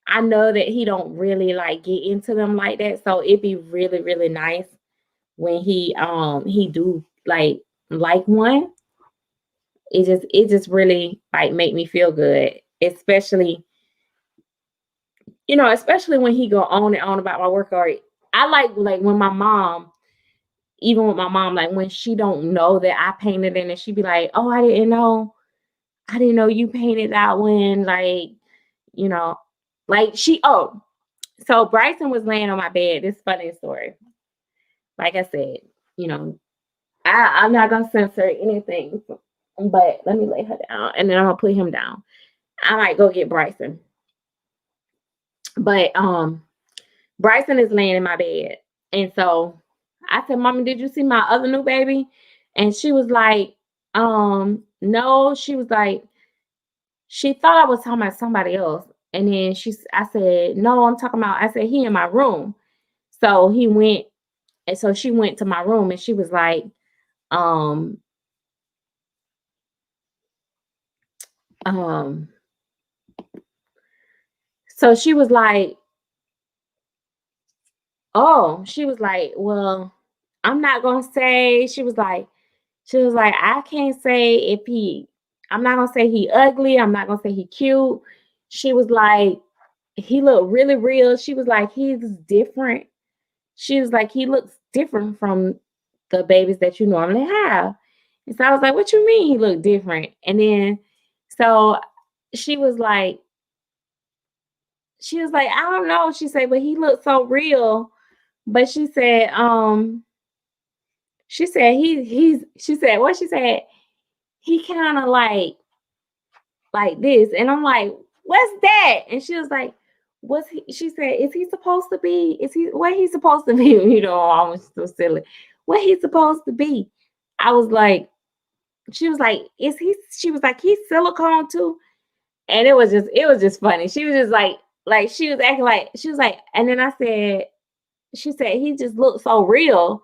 I know that he don't really like get into them like that. So it'd be really, really nice when he do like one. It just really like make me feel good, especially especially when he go on and on about my work. Or I like when my mom, even with my mom, like when she don't know that I painted it, and she be like, "Oh, I didn't know you painted that one." Like, you know, like so Bryson was laying on my bed. This funny story. Like I said, you know, I'm not gonna censor anything, but let me lay her down, and then I'm gonna put him down. I might go get Bryson, but Bryson is laying in my bed, and so I said, "Mommy, did you see my other new baby?" And she was like, no." She was like, she thought I was talking about somebody else, and then I said, "No, I'm talking about." I said, "He in my room." So he went, and so she went to my room, and she was like, um, um, so she was like, "Oh," she was like, "Well, I'm not gonna say." She was like, "I can't say if I'm not gonna say he ugly. I'm not gonna say he cute." She was like, "He looked really real." She was like, "He's different." She was like, "He looks different from the babies that you normally have." And so I was like, "What you mean he looked different?" And then so she was like, "I don't know." She said, "But he looked so real." But she said she said what she said, "He kind of like this." And I'm like, "What's that?" And she was like, "What's he?" She said, "Is he supposed to be? Is he what he's supposed to be?" I was so silly. What he's supposed to be? I was like, she was like, "Is he?" She was like, "He's silicone too." And it was just funny. She was just like she was acting like she was like, and then she said, "He just looked so real."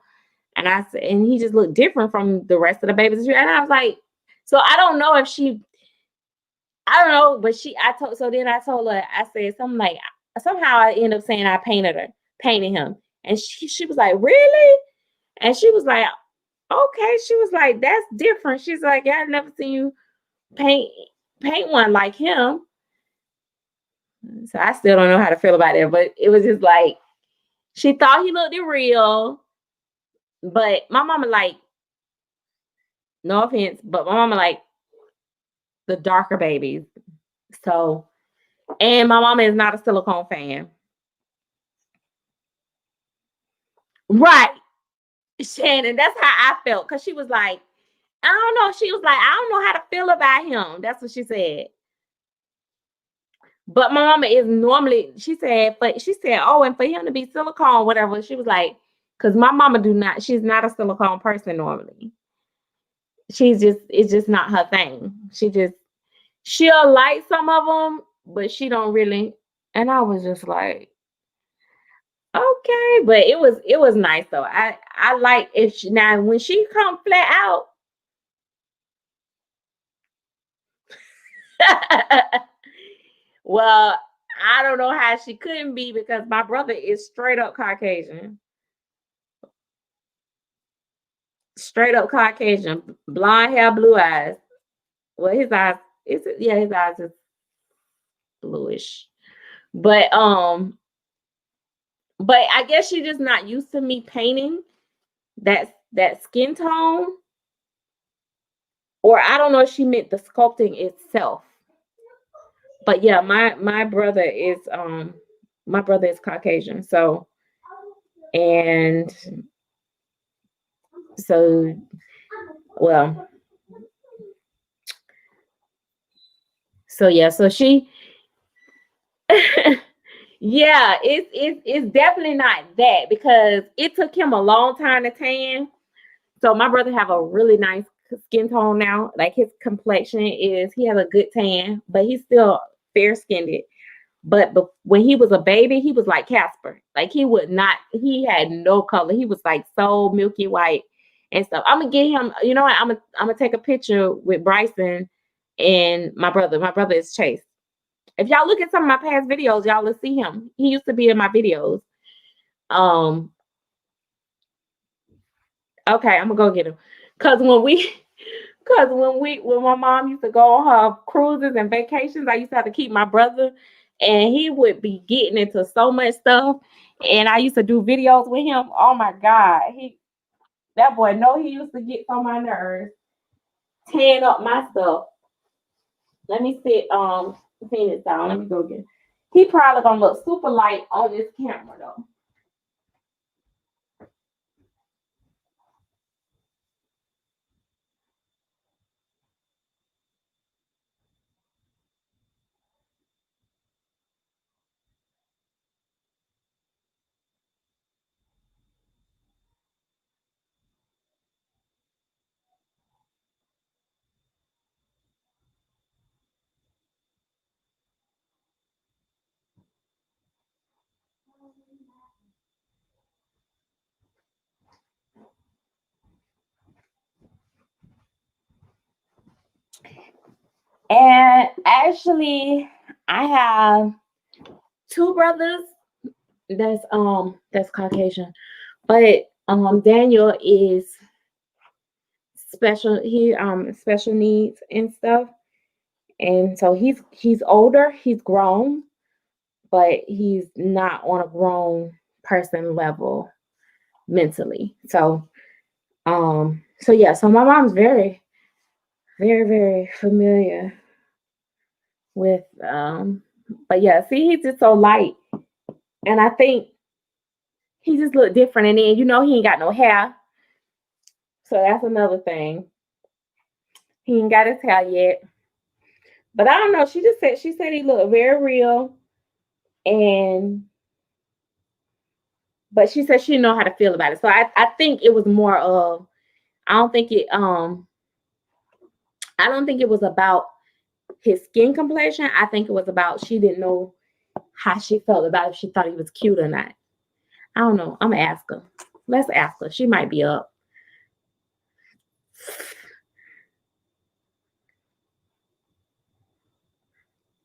And I said, and he just looked different from the rest of the babies. And I was like, so I don't know if I don't know, but then I told her, I said something like, somehow I end up saying I painted him. And she was like, "Really?" And she was like, "Okay." She was like, "That's different." She's like, "Yeah, I've never seen you paint one like him." So I still don't know how to feel about it, but it was just like, she thought he looked real, but my mama like, no offense, but my mama like the darker babies. So, and my mama is not a silicone fan. Right. Shannon, that's how I felt. Cause she was like, I don't know. She was like, "I don't know how to feel about him." That's what she said. But my mama is normally, she said, "Oh, and for him to be silicone, whatever." She was like, because my mama she's not a silicone person normally. It's just not her thing. She'll like some of them, but she don't really. And I was just like, okay, but it was nice though. I like if now when she come flat out. Well, I don't know how she couldn't be, because my brother is straight up Caucasian. Straight up Caucasian, blonde hair, blue eyes. Well, his eyes his eyes is bluish. But I guess she's just not used to me painting that skin tone, or I don't know if she meant the sculpting itself. But yeah, my brother is Caucasian. So, and so, well, so yeah, so she yeah, it's definitely not that, because it took him a long time to tan. So my brother have a really nice skin tone now. Like his complexion he has a good tan, but he's still fair skinned. But when he was a baby, he was like Casper. Like he had no color. He was like so milky white and stuff. I'm gonna get him. You know what? I'm gonna take a picture with Bryson and my brother. My brother is Chase, If y'all look at some of my past videos, y'all will see him. He used to be in my videos. Okay, I'm gonna go get him. Cause when my mom used to go on her cruises and vacations, I used to have to keep my brother, and he would be getting into so much stuff. And I used to do videos with him. Oh my God, that boy he used to get on my nerves, tearing up my stuff. Let me see this down. Let me go get it. He probably gonna look super light on this camera though. And actually, I have two brothers that's Caucasian, but Daniel is special. He special needs and stuff, and so he's older. He's grown, but he's not on a grown person level mentally. So yeah. So my mom's very, very, very familiar with but yeah, see, he's just so light, and I think he just looked different. And then he ain't got no hair, so that's another thing. He ain't got his hair yet, but I don't know. She said he looked very real, and but she said she didn't know how to feel about it. So I think it was more of I don't think it was about his skin complexion. I think it was about she didn't know how she felt about if she thought he was cute or not. I don't know. I'm gonna ask her. Let's ask her. She might be up.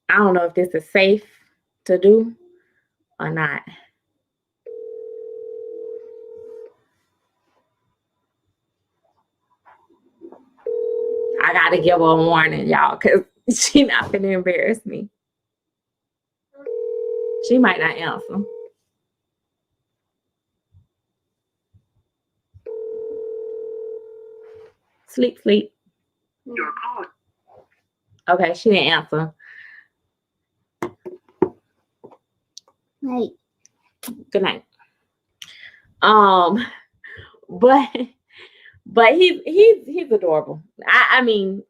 I don't know if this is safe to do or not. I gotta give her a warning, y'all, because she not gonna embarrass me. She might not answer. Sleep. Your call. Okay, she didn't answer. Night. Good night. But he's adorable. I mean,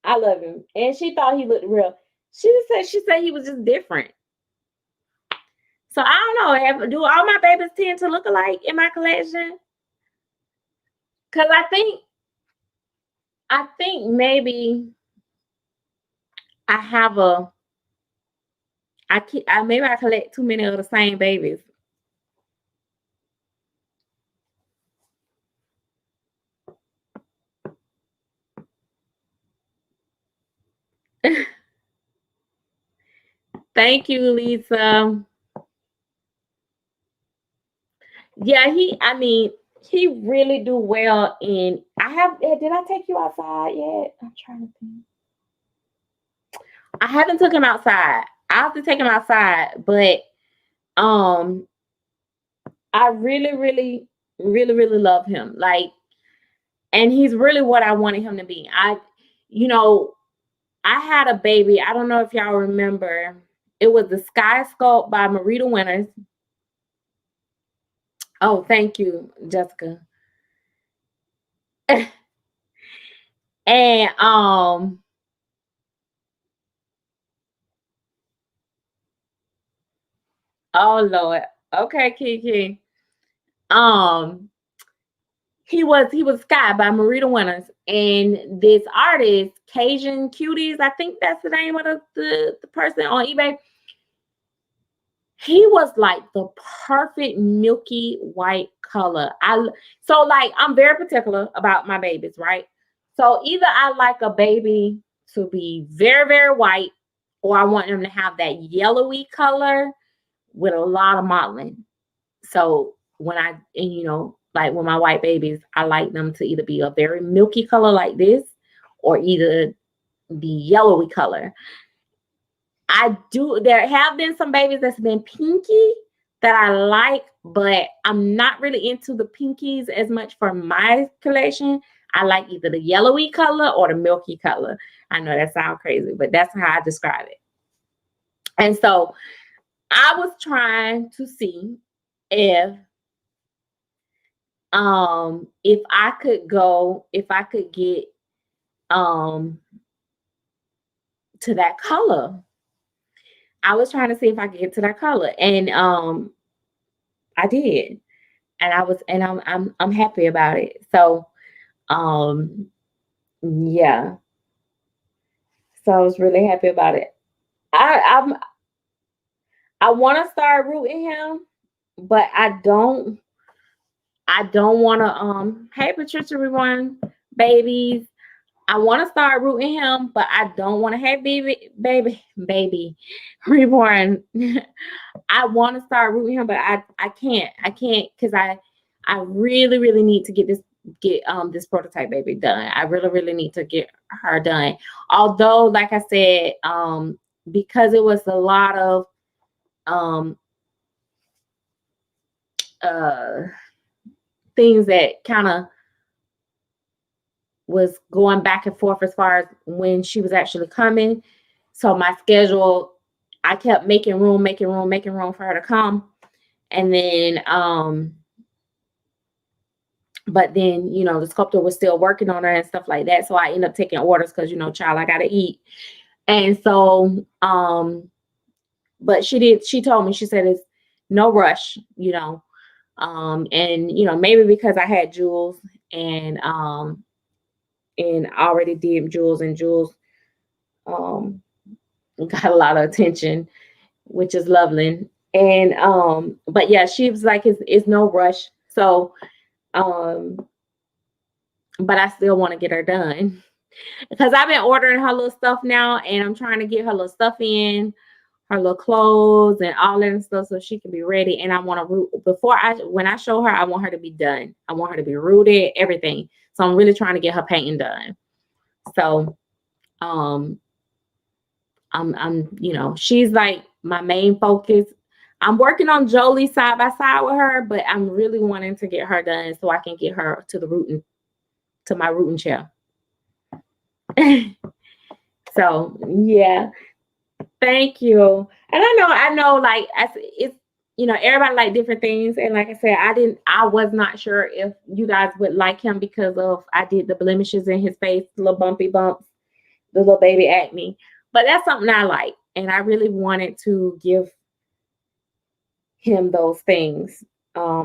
I love him, and she thought he looked real. She said he was just different. So I don't know. Do all my babies tend to look alike in my collection? Because I think maybe I have maybe I collect too many of the same babies. Thank you, Lisa. Yeah, he really do well in did I take you outside yet? I'm trying to think. I haven't took him outside. I have to take him outside, but I really, really, really, really love him. Like, and he's really what I wanted him to be. I had a baby. I don't know if y'all remember. It was the Sky Sculpt by Marita Winters. Oh, thank you, Jessica. And oh Lord. Okay, Kiki. He was Sky by Marita Winters, and this artist, Cajun Cuties, I think that's the name of the person on eBay. He was like the perfect milky white color. I'm very particular about my babies, right? So either I like a baby to be very, very white, or I want them to have that yellowy color with a lot of mottling. So like with my white babies, I like them to either be a very milky color like this, or either the yellowy color. There have been some babies that's been pinky that I like, but I'm not really into the pinkies as much for my collection. I like either the yellowy color or the milky color. I know that sounds crazy, but that's how I describe it. And so I was trying to see if I could get to that color. I was trying to see if I could get to that color, and I did, and I'm happy about it. So yeah, so I was really happy about it. I want to start rooting him, but I don't want to. Hey, Patricia, Reborn babies. I want to start rooting him, but I don't want to have baby Reborn. I want to start rooting him, but I can't because I really need to get this prototype baby done. I really need to get her done. Although, like I said, because it was a lot of things that kind of was going back and forth as far as when she was actually coming. So my schedule, I kept making room for her to come. And then, but then, the sculptor was still working on her and stuff like that. So I ended up taking orders because, child, I got to eat. And so, but she told me, she said, it's no rush, and, maybe because I had Jules and already did Jules, and Jules got a lot of attention, which is lovely. And but yeah, she was like, it's no rush. So but I still want to get her done because I've been ordering her little stuff now, and I'm trying to get her little stuff in, her little clothes and all that stuff, so she can be ready. And I want to root when I show her, I want her to be done. I want her to be rooted, everything. So I'm really trying to get her painting done. So I'm she's like my main focus. I'm working on Jolie side by side with her, but I'm really wanting to get her done so I can get her to my rooting chair. So yeah, thank you. And I know, like it's everybody like different things, and like I said, I was not sure if you guys would like him because of I did the blemishes in his face, the little bumpy bumps, the little baby acne. But that's something I like, and I really wanted to give him those things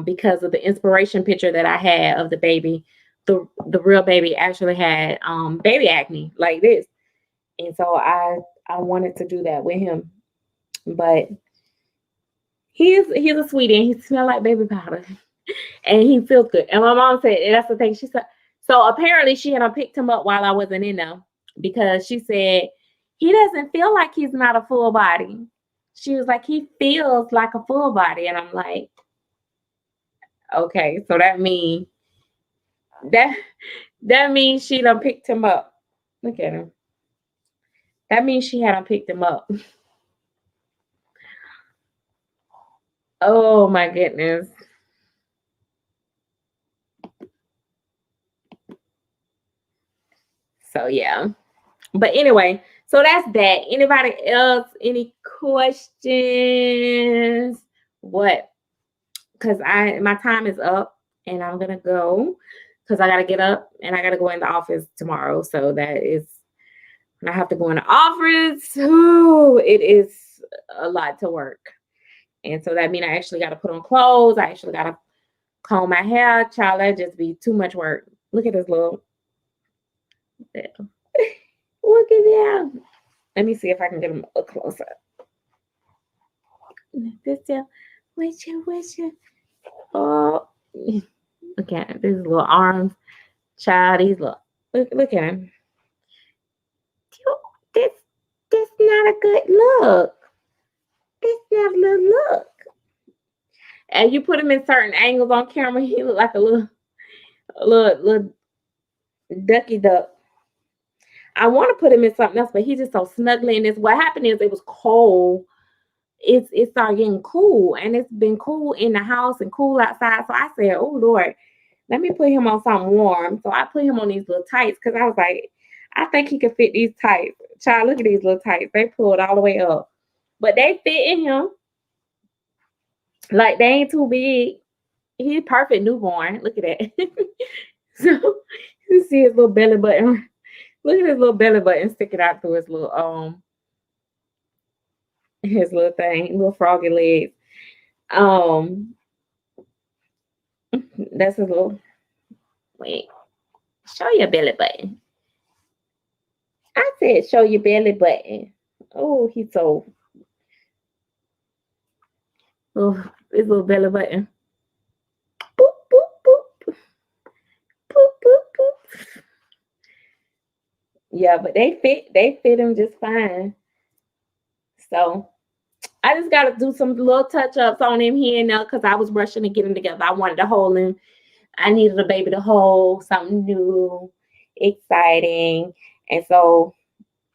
because of the inspiration picture that I had of the baby. The real baby actually had baby acne like this, and so I wanted to do that with him. But he's a sweetie, and he smells like baby powder, and he feels good. And my mom said that's the thing. She said so. Apparently, she had picked him up while I wasn't in there because she said he doesn't feel like he's not a full body. She was like, he feels like a full body. And I'm like, okay, so that means she done picked him up. Look at him. That means she hadn't picked him up. Oh my goodness. So yeah. But anyway, so that's that. Anybody else? Any questions? What? Because my time is up, and I'm gonna go because I gotta get up and I gotta go in the office tomorrow. So that is when I have to go in the office. Ooh, it is a lot to work, and so that means I actually gotta put on clothes. I actually gotta comb my hair. Child, that just be too much work. Look at this little. Look at that. Let me see if I can get him a closer. This what's your oh, look at him. These little arms, child. These look at him. That's not a good look. That's not a good look. And you put him in certain angles on camera, he look like a little ducky duck. I want to put him in something else, but he's just so snuggly in this. What happened is it was cold. It started getting cool, and it's been cool in the house and cool outside. So I said, "Oh Lord, let me put him on something warm." So I put him on these little tights because I was like, I think he could fit these tights. Child, look at these little tights. They pulled all the way up, but they fit in him. Like they ain't too big. He's perfect newborn. Look at that. So you see his little belly button. Look at his little belly button sticking out through his little thing, little froggy legs. Um, that's his little. Wait, show your belly button. I said show your belly button. Oh, he's so. Oh, his little belly button. Boop boop boop boop boop boop. Yeah, but they fit him just fine. So I just gotta do some little touch ups on him here and there because I was rushing to get him together. I wanted to hold him. I needed a baby to hold, something new, exciting. And so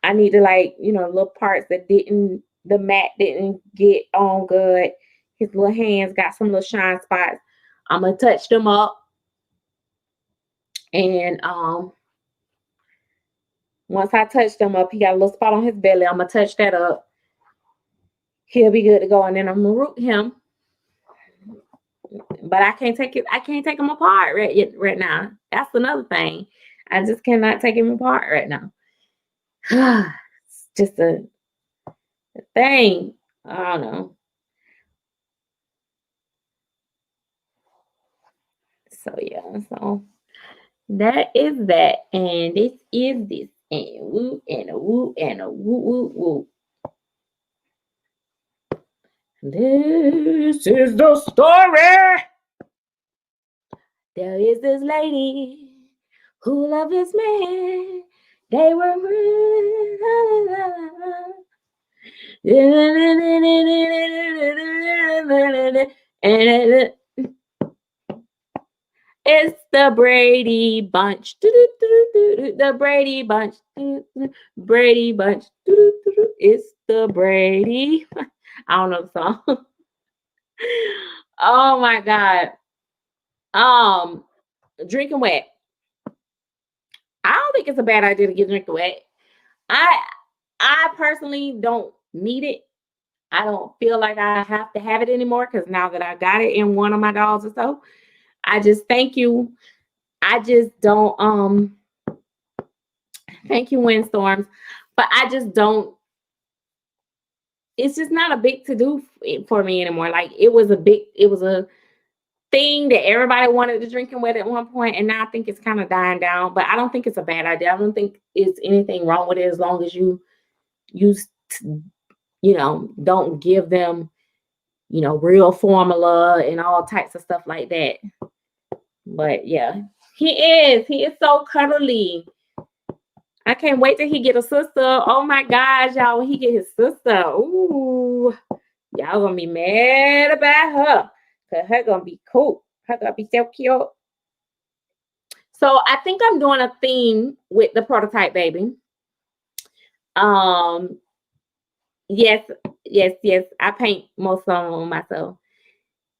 I needed little parts that the mat didn't get on good. His little hands got some little shine spots. I'm gonna touch them up. And once I touch them up, he got a little spot on his belly. I'm gonna touch that up. He'll be good to go. And then I'm gonna root him. But I can't take him apart right now. That's another thing. I just cannot take him apart right now. It's just a thing. I don't know. So yeah, so that is that, and this is this, and woo and a woo and a woo woo woo. This is the story. There is this lady who loved this man. They were and it's the Brady Bunch. The Brady Bunch. Brady Bunch. It's the Brady. I don't know the song. Oh my God. Drinking wet. I don't think it's a bad idea to get drinking wet. I personally don't need it. I don't feel like I have to have it anymore because now that I got it in one of my dogs or so, I just thank you. I just don't thank you, windstorms, but I just don't. It's just not a big to do for me anymore. Like it was a thing that everybody wanted to drink and wet at one point, and now I think it's kind of dying down. But I don't think it's a bad idea. I don't think it's anything wrong with it as long as you don't give them real formula and all types of stuff like that. But yeah, he is so cuddly. I can't wait till he get a sister. Oh my gosh, y'all, when he get his sister, ooh, y'all gonna be mad about her because her gonna be cool. Her gonna be so cute. So I think I'm doing a theme with the prototype baby. Yes. I paint most of them myself.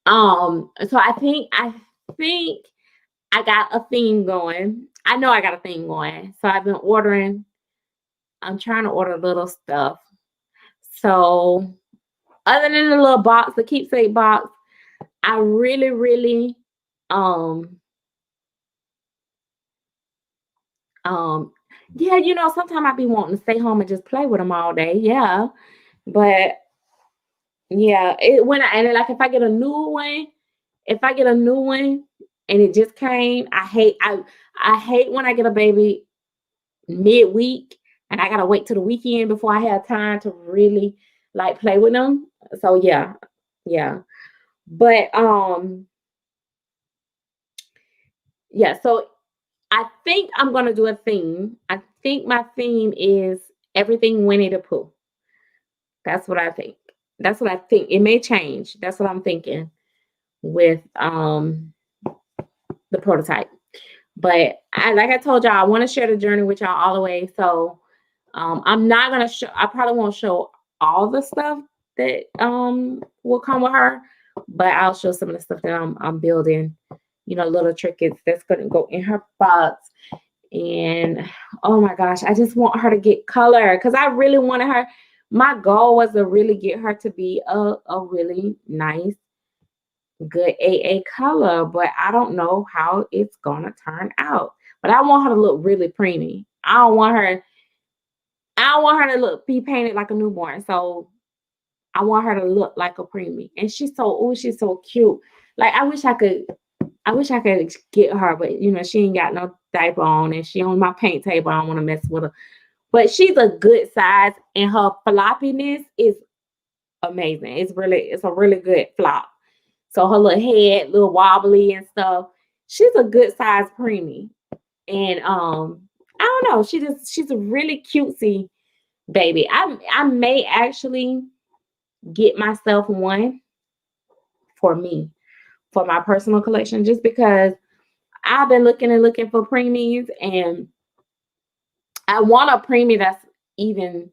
So I think I got a theme going. I know I got a theme going. So I've been ordering. I'm trying to order little stuff. So other than the little box, the keepsake box, I really, really yeah, sometimes I be wanting to stay home and just play with them all day. Yeah. But yeah, if I get a new one and it just came, I hate when I get a baby midweek and I gotta wait till the weekend before I have time to really like play with them. So yeah. But yeah, so I think I'm gonna do a theme. I think my theme is everything Winnie the Pooh. That's what I think. That's what I think. It may change. That's what I'm thinking with the prototype. But like I told y'all, I want to share the journey with y'all all the way. So I'm not gonna show. I probably won't show all the stuff that will come with her, but I'll show some of the stuff that I'm building. You know, little trinkets that's gonna go in her box. And oh my gosh, I just want her to get color because I really wanted her. My goal was to really get her to be a really nice, good AA color, but I don't know how it's gonna turn out. But I want her to look really preemie. I don't want her to be painted like a newborn. So I want her to look like a preemie. And she's so cute. Like I wish I could get her, but you know, she ain't got no diaper on and she on my paint table. I don't want to mess with her. But she's a good size and her floppiness is amazing. It's a really good flop. So her little head, little wobbly and stuff. She's a good size preemie. And I don't know, she's a really cutesy baby. I may actually get myself one for me, for my personal collection, just because I've been looking for preemies, and I want a preemie that's even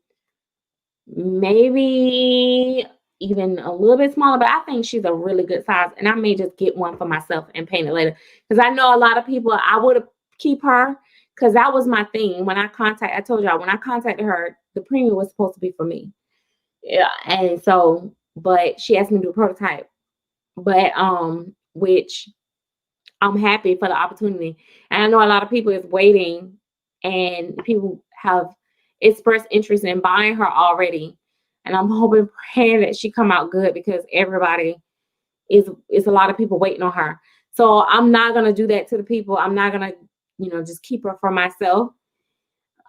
maybe even a little bit smaller, but I think she's a really good size, and I may just get one for myself and paint it later. Because I know a lot of people, I would keep her because that was my thing. I told y'all when I contacted her, the preemie was supposed to be for me. Yeah, and so, but she asked me to do a prototype, but which I'm happy for the opportunity. And I know a lot of people is waiting, and people have expressed interest in buying her already. And I'm hoping, praying that she come out good because everybody is a lot of people waiting on her. So I'm not gonna do that to the people. I'm not gonna, just keep her for myself.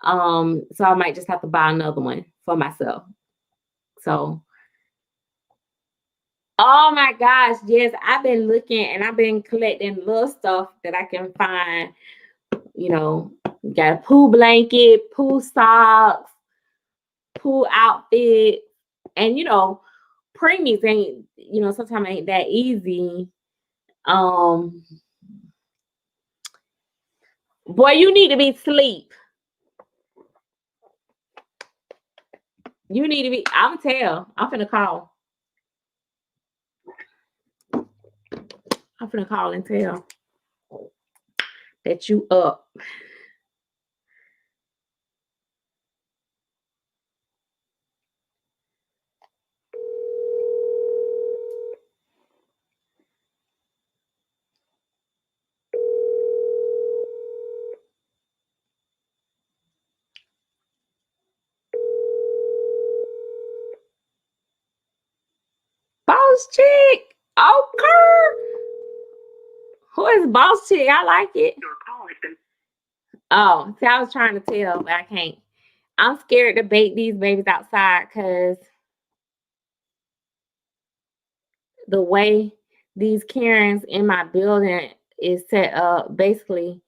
So I might just have to buy another one for myself. So oh my gosh, yes, I've been looking and I've been collecting little stuff that I can find. Got a Pooh blanket, Pooh socks, Pooh outfit, and preemies ain't, sometimes ain't that easy. Boy, you need to be asleep. You need to be. I'm tell. I'm finna call. I'm finna call and tell that you up. Boss chick. Okay. Who is boss chick? I like it. Your call has been. Oh, see, I was trying to tell, but I can't. I'm scared to bake these babies outside because the way these Karens in my building is set up, basically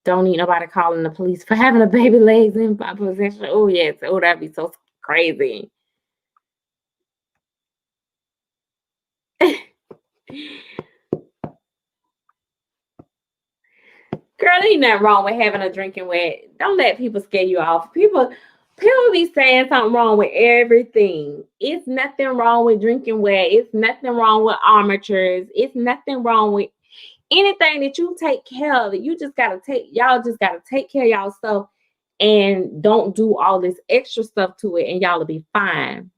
don't need nobody calling the police for having a baby legs in my possession. Oh, yes. Oh, that'd be so crazy. Girl, ain't nothing wrong with having a drinking wet. Don't let people scare you off. People be saying something wrong with everything. It's nothing wrong with drinking wet. It's nothing wrong with armatures. It's nothing wrong with anything that you take care of. Y'all just gotta take care of y'all stuff and don't do all this extra stuff to it, and y'all will be fine.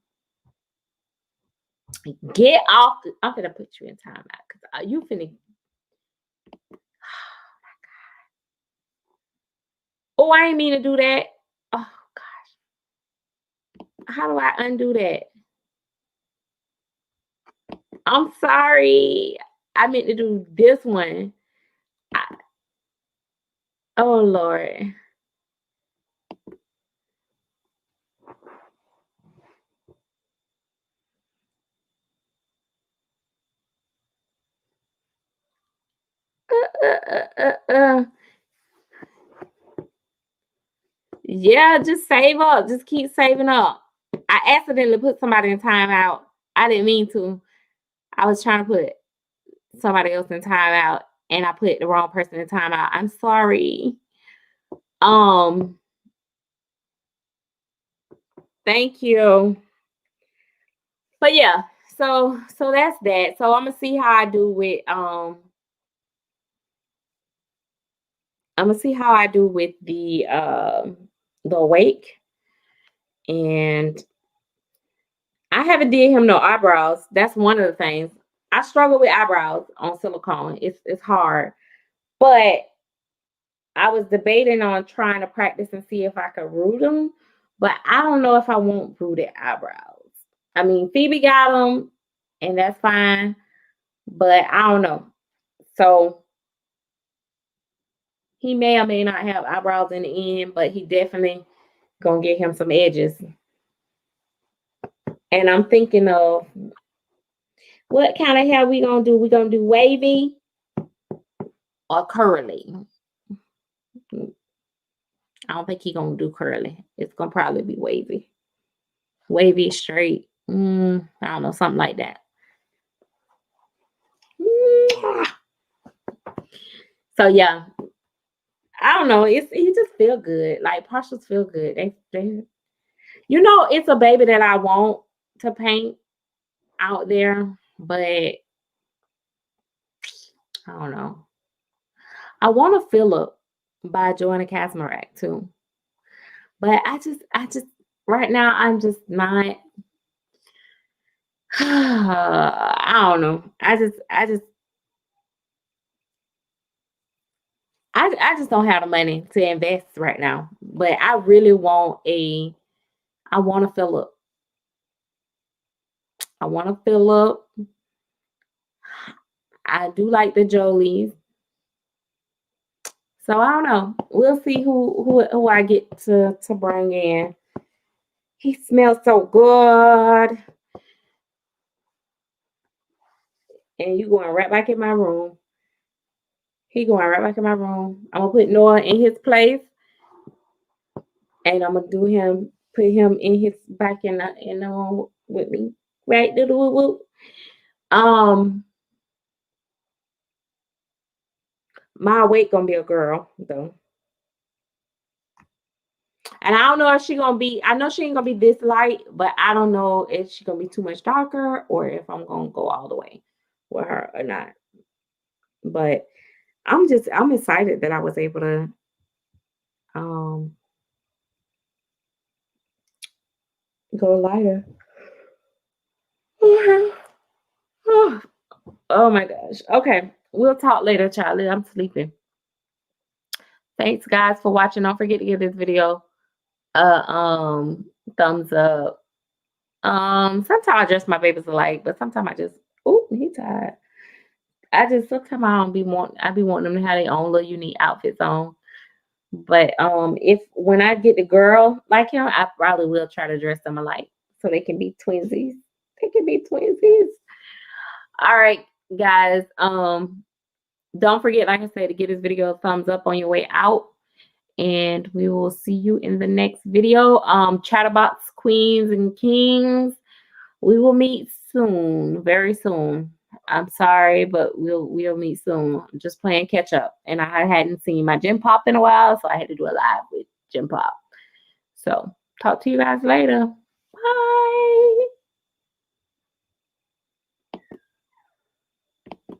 Get off. I'm gonna put you in timeout because you finna. Oh, I ain't mean to do that. Oh gosh. How do I undo that? I'm sorry. I meant to do this one. Oh Lord. Yeah, just save up. Just keep saving up. I accidentally put somebody in timeout. I didn't mean to. I was trying to put somebody else in timeout and I put the wrong person in timeout. I'm sorry. Um, thank you. But yeah, so that's that. So I'm gonna see how I do with I'm gonna see how I do with the awake. And I haven't did him no eyebrows. That's one of the things. I struggle with eyebrows on silicone. It's hard. But I was debating on trying to practice and see if I could root them, but I don't know if I want rooted eyebrows. I mean, Phoebe got them, and that's fine, but I don't know. So he may or may not have eyebrows in the end, but he definitely gonna get him some edges. And I'm thinking of what kind of hair we gonna do. We gonna do wavy or curly. I don't think he gonna do curly. It's gonna probably be wavy. Wavy straight. I don't know, something like that. So yeah, I don't know. He just feel good. Like partials feel good. They it's a baby that I want to paint out there, but I don't know. I want to Philip by Joanna Casmarak too. But I just right now I'm just not I don't know. I just don't have the money to invest right now. But I really want I want to fill up. I want to fill up. I do like the Jolies. So I don't know. We'll see who I get to bring in. He smells so good. And you going right back in my room. He going right back in my room. I'm gonna put Noah in his place. And I'm gonna put him in his back in the room with me. Right? My weight gonna be a girl though. And I don't know if she gonna be, I know she ain't gonna be this light, but I don't know if she gonna be too much darker or if I'm gonna go all the way with her or not. But I'm excited that I was able to um go lighter. Oh my gosh. Okay. We'll talk later, Charlie. I'm sleeping. Thanks guys for watching. Don't forget to give this video a thumbs up. Sometimes I dress my babies alike, but sometimes I just he tired. Sometimes I be wanting them to have their own little unique outfits on. But if when I get the girl like him, I probably will try to dress them alike so they can be twinsies. They can be twinsies. All right, guys. Don't forget, like I said, to give this video a thumbs up on your way out. And we will see you in the next video. Chatterbox Queens and Kings. We will meet soon, very soon. I'm sorry, but we'll meet soon. I'm just playing catch up. And I hadn't seen my Gym Pop in a while, so I had to do a live with Gym Pop. So talk to you guys later. Bye.